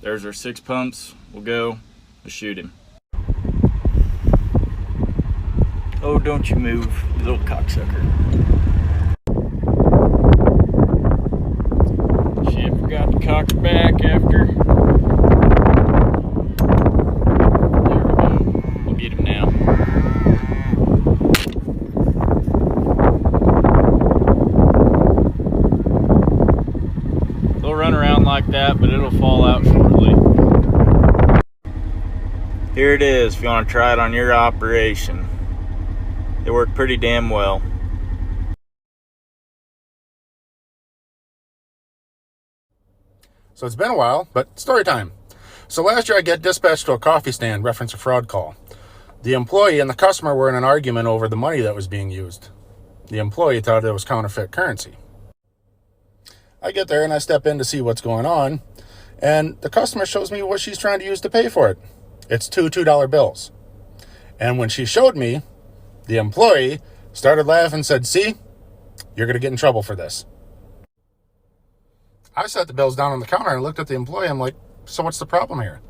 there's our 6 pumps. We'll go. Let's shoot him. Oh, don't you move, you little cocksucker. Shit, forgot to cock her back after. There we go. We'll get him now. They'll run around like that, but it'll fall out shortly. Here it is if you want to try it on your operation. It worked pretty damn well. So it's been a while, but story time. So last year I get dispatched to a coffee stand, reference a fraud call. The employee and the customer were in an argument over the money that was being used. The employee thought it was counterfeit currency. I get there and I step in to see what's going on, and the customer shows me what she's trying to use to pay for it. It's two $2 bills. And when she showed me, the employee started laughing and said, "See, you're going to get in trouble for this." I set the bills down on the counter and looked at the employee. I'm like, "So what's the problem here?"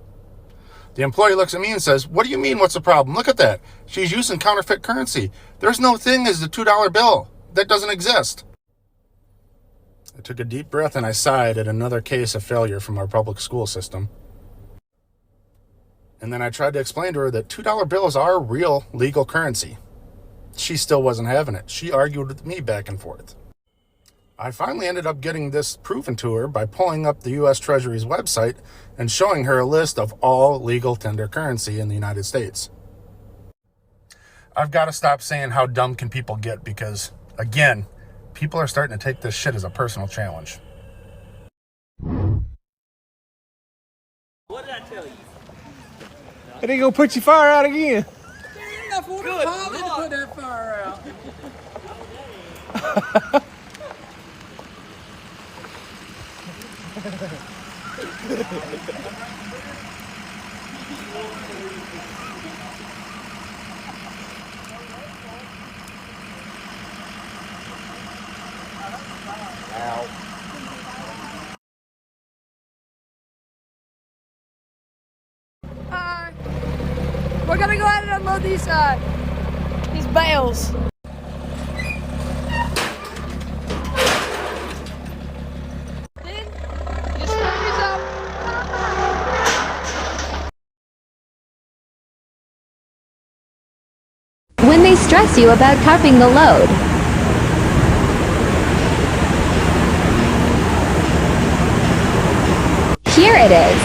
The employee looks at me and says, "What do you mean, what's the problem? Look at that. She's using counterfeit currency. There's no thing as the $2 bill. That doesn't exist." I took a deep breath and I sighed at another case of failure from our public school system. And then I tried to explain to her that $2 bills are real legal currency. She still wasn't having it. She argued with me back and forth. I finally ended up getting this proven to her by pulling up the U.S. Treasury's website and showing her a list of all legal tender currency in the United States. I've got to stop saying how dumb can people get because, again, people are starting to take this shit as a personal challenge. What did I tell you? It ain't gonna put your fire out again. Enough water to put that fire out. We're gonna go ahead and unload these bales. Then just fill these up. When they stress you about tarping the load. Here it is.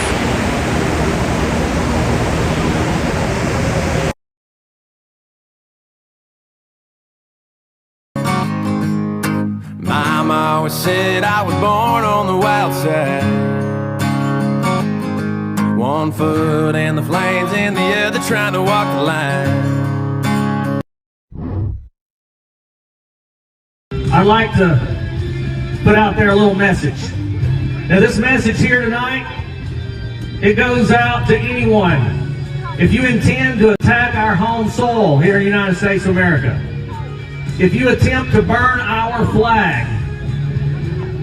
Mama always said I was born on the wild side. 1 foot in the flames and the other trying to walk the line. I'd like to put out there a little message. Now this message here tonight, it goes out to anyone. If you intend to attack our home soil here in the United States of America, if you attempt to burn our flag,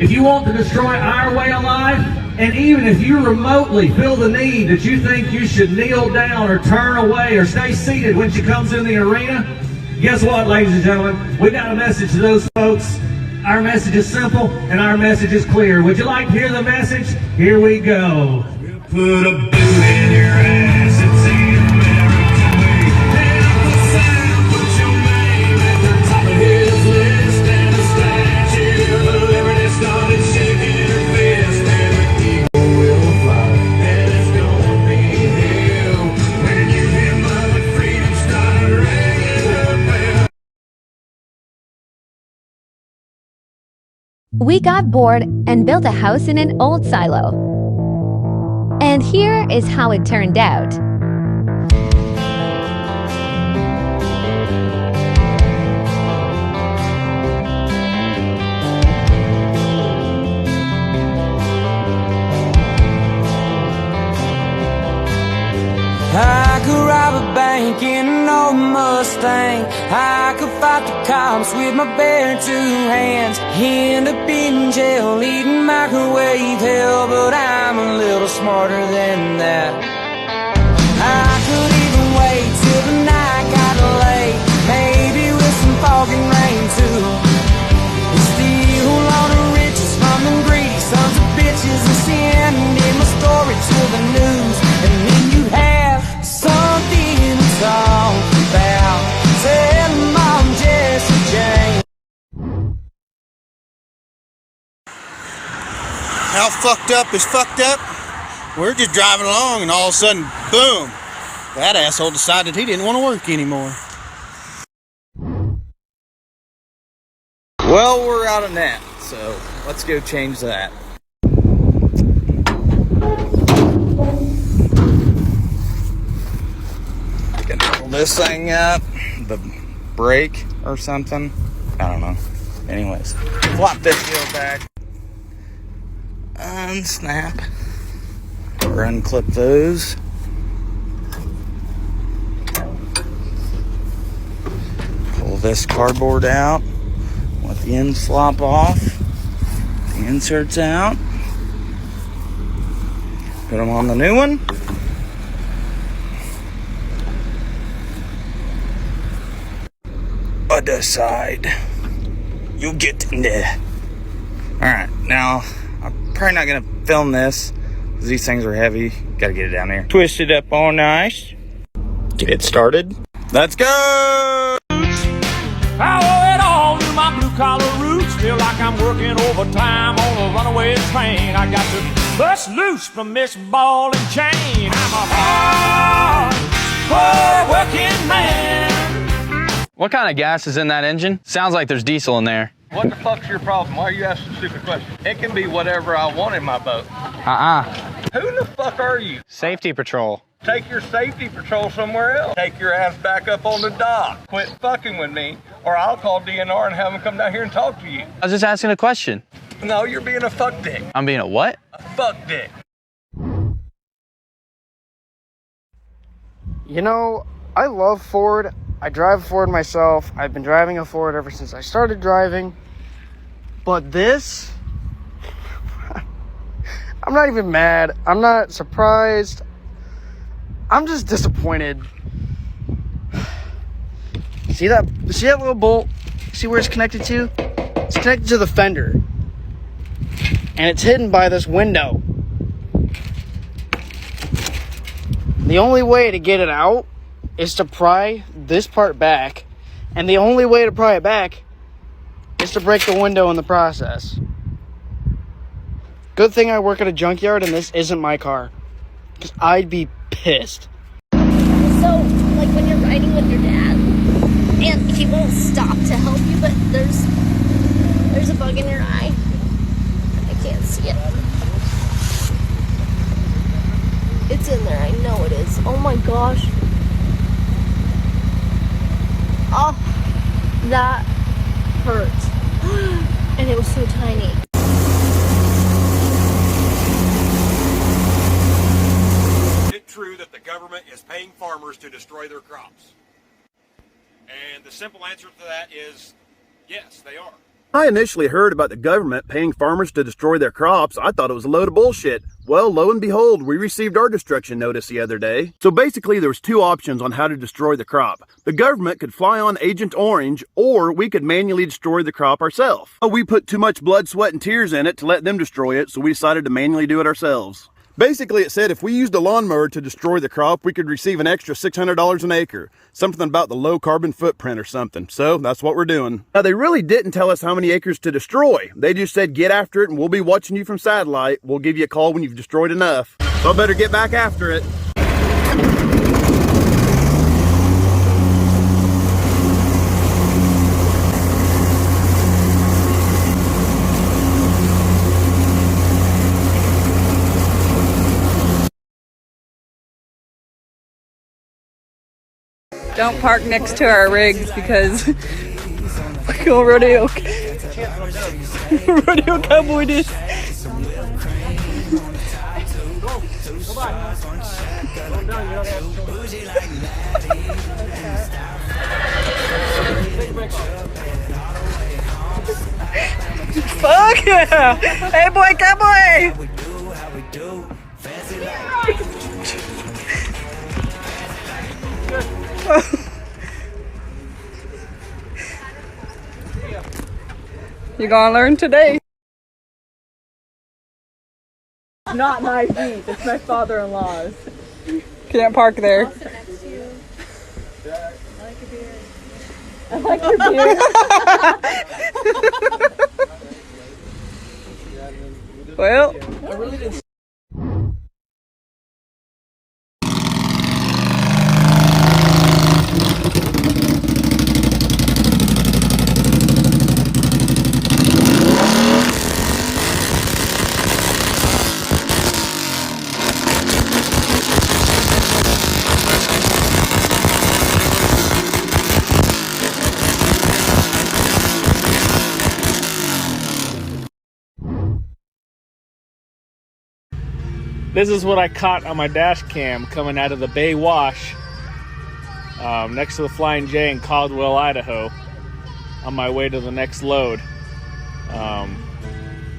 if you want to destroy our way of life, and even if you remotely feel the need that you think you should kneel down or turn away or stay seated when she comes in the arena, guess what, ladies and gentlemen? We got a message to those folks. Our message is simple and our message is clear. Would you like to hear the message? Here we go. We'll put a boot in your ass and see American way. Help us out, put your name at the top of his list, and a statue of liberty started shaking her fist, and the eagle will fly, and it's gonna be hell when you hear Mother Freedom start ringing her bell. We got bored and built a house in an old silo. And here is how it turned out. I could rob a bank in an old Mustang. I could fight the cops with my bare 2 hands. End up in jail eating microwave hell, but I'm a little smarter than that. I could even wait till the night got late, maybe with some fog and rain too, and steal all the riches from them greedy sons of bitches and send in my story to the news. And then you have something to talk about. Tell them I'm Jesse James. How fucked up is fucked up? We're just driving along and all of a sudden, boom, that asshole decided he didn't want to work anymore. Well, we're out of net, so let's go change that. Gonna pull this thing up, the brake or something. I don't know. Anyways, flop this wheel back, unsnap, or unclip those. Pull this cardboard out. Let the ends flop off. The inserts out. Put them on the new one. Other side. You get in there. Alright, now I'm probably not gonna film this because these things are heavy. Gotta get it down there. Twist it up all nice. Get it started. Let's go! I owe it all to my blue-collar roots. Feel like I'm working overtime on a runaway train. I got to bust loose from this ball and chain. I'm a hard working man. What kind of gas is in that engine? Sounds like there's diesel in there. What the fuck's your problem? Why are you asking stupid questions? It can be whatever I want in my boat. Who the fuck are you? Safety patrol. Take your safety patrol somewhere else. Take your ass back up on the dock. Quit fucking with me, or I'll call DNR and have them come down here and talk to you. I was just asking a question. No, you're being a fuck dick. I'm being a what? A fuck dick. You know, I love Ford. I drive a Ford myself. I've been driving a Ford ever since I started driving. But this, I'm not even mad. I'm not surprised. I'm just disappointed. See that little bolt? See where it's connected to? It's connected to the fender. And it's hidden by this window. The only way to get it out is to pry this part back, and the only way to pry it back is to break the window in the process. Good thing I work at a junkyard and this isn't my car, because I'd be pissed. So, like when you're riding with your dad, and he won't stop to help you, but there's a bug in your eye. I can't see it. It's in there, I know it is. Oh my gosh. Oh, that hurts. And it was so tiny. Is it true that the government is paying farmers to destroy their crops? And the simple answer to that is yes, they are. I initially heard about the government paying farmers to destroy their crops. I thought it was a load of bullshit. Well, lo and behold, we received our destruction notice the other day. So basically there was two options on how to destroy the crop. The government could fly on Agent Orange, or we could manually destroy the crop ourselves. We put too much blood, sweat, and tears in it to let them destroy it, so we decided to manually do it ourselves. Basically, it said if we used a lawnmower to destroy the crop, we could receive an extra $600 an acre. Something about the low carbon footprint or something. So that's what we're doing. Now, they really didn't tell us how many acres to destroy. They just said, get after it and we'll be watching you from satellite. We'll give you a call when you've destroyed enough. So I better get back after it. Don't park next to our rigs because we go rodeo cowboy this. Fuck yeah! Hey boy, cowboy! You're gonna learn today. It's not my feet, it's my father-in-law's. Can't park there. I like your beard. Well, I really didn't. This is what I caught on my dash cam coming out of the Bay Wash next to the Flying J in Caldwell, Idaho, on my way to the next load.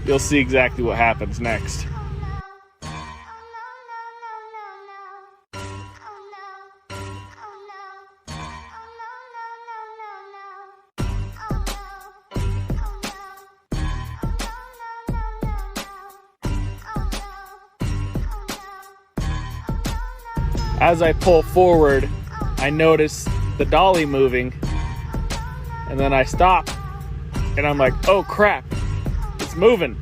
You'll see exactly what happens next. As I pull forward, I notice the dolly moving, and then I stop, and I'm like, oh crap, it's moving.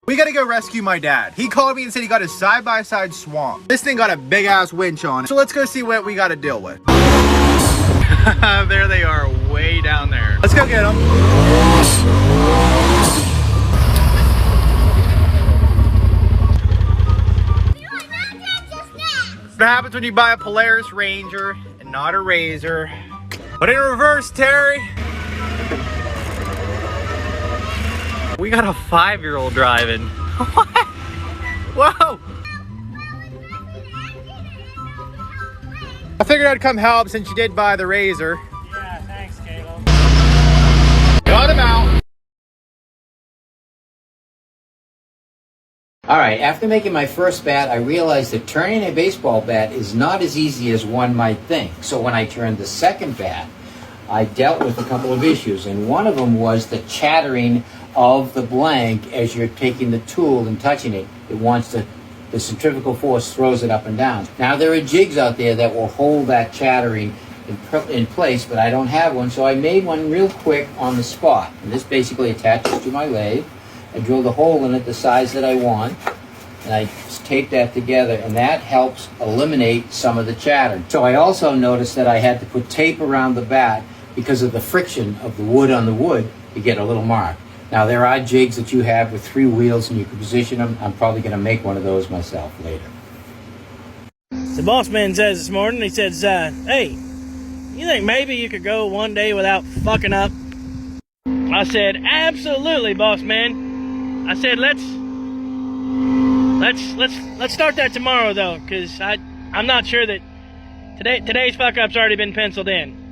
We gotta go rescue my dad. He called me and said he got his side-by-side swamped. This thing got a big-ass winch on it. So let's go see what we gotta deal with. There they are, way down there. Let's go get them. What happens when you buy a Polaris Ranger and not a Razor? Put it in reverse, Terry. We got a 5-year-old driving. What? Whoa! I figured I'd come help since you did buy the Razor. Yeah, thanks, Caleb. Got him out. All right, after making my first bat, I realized that turning a baseball bat is not as easy as one might think. So when I turned the second bat, I dealt with a couple of issues, and one of them was the chattering of the blank as you're taking the tool and touching it. It wants to, the centrifugal force throws it up and down. Now there are jigs out there that will hold that chattering in place, but I don't have one, so I made one real quick on the spot. And this basically attaches to my lathe. I drilled a hole in it the size that I want, and I tape that together, and that helps eliminate some of the chatter. So I also noticed that I had to put tape around the bat because of the friction of the wood on the wood to get a little mark. Now there are jigs that you have with 3 wheels and you can position them. I'm probably going to make one of those myself later. The boss man says this morning, he says, hey, you think maybe you could go one day without fucking up? I said, absolutely, boss man. I said, let's start that tomorrow though, because I'm not sure that today's fuck up's already been penciled in.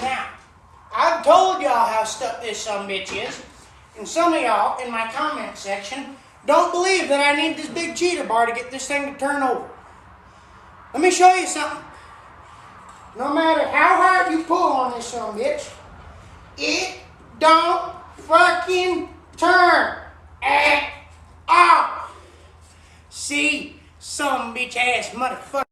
Now, I've told y'all how stuck this sumbitch is, and some of y'all in my comment section don't believe that I need this big cheater bar to get this thing to turn over. Let me show you something. No matter how hard you pull on this sumbitch, it don't fucking turn at all. See, sumbitch ass motherfucker.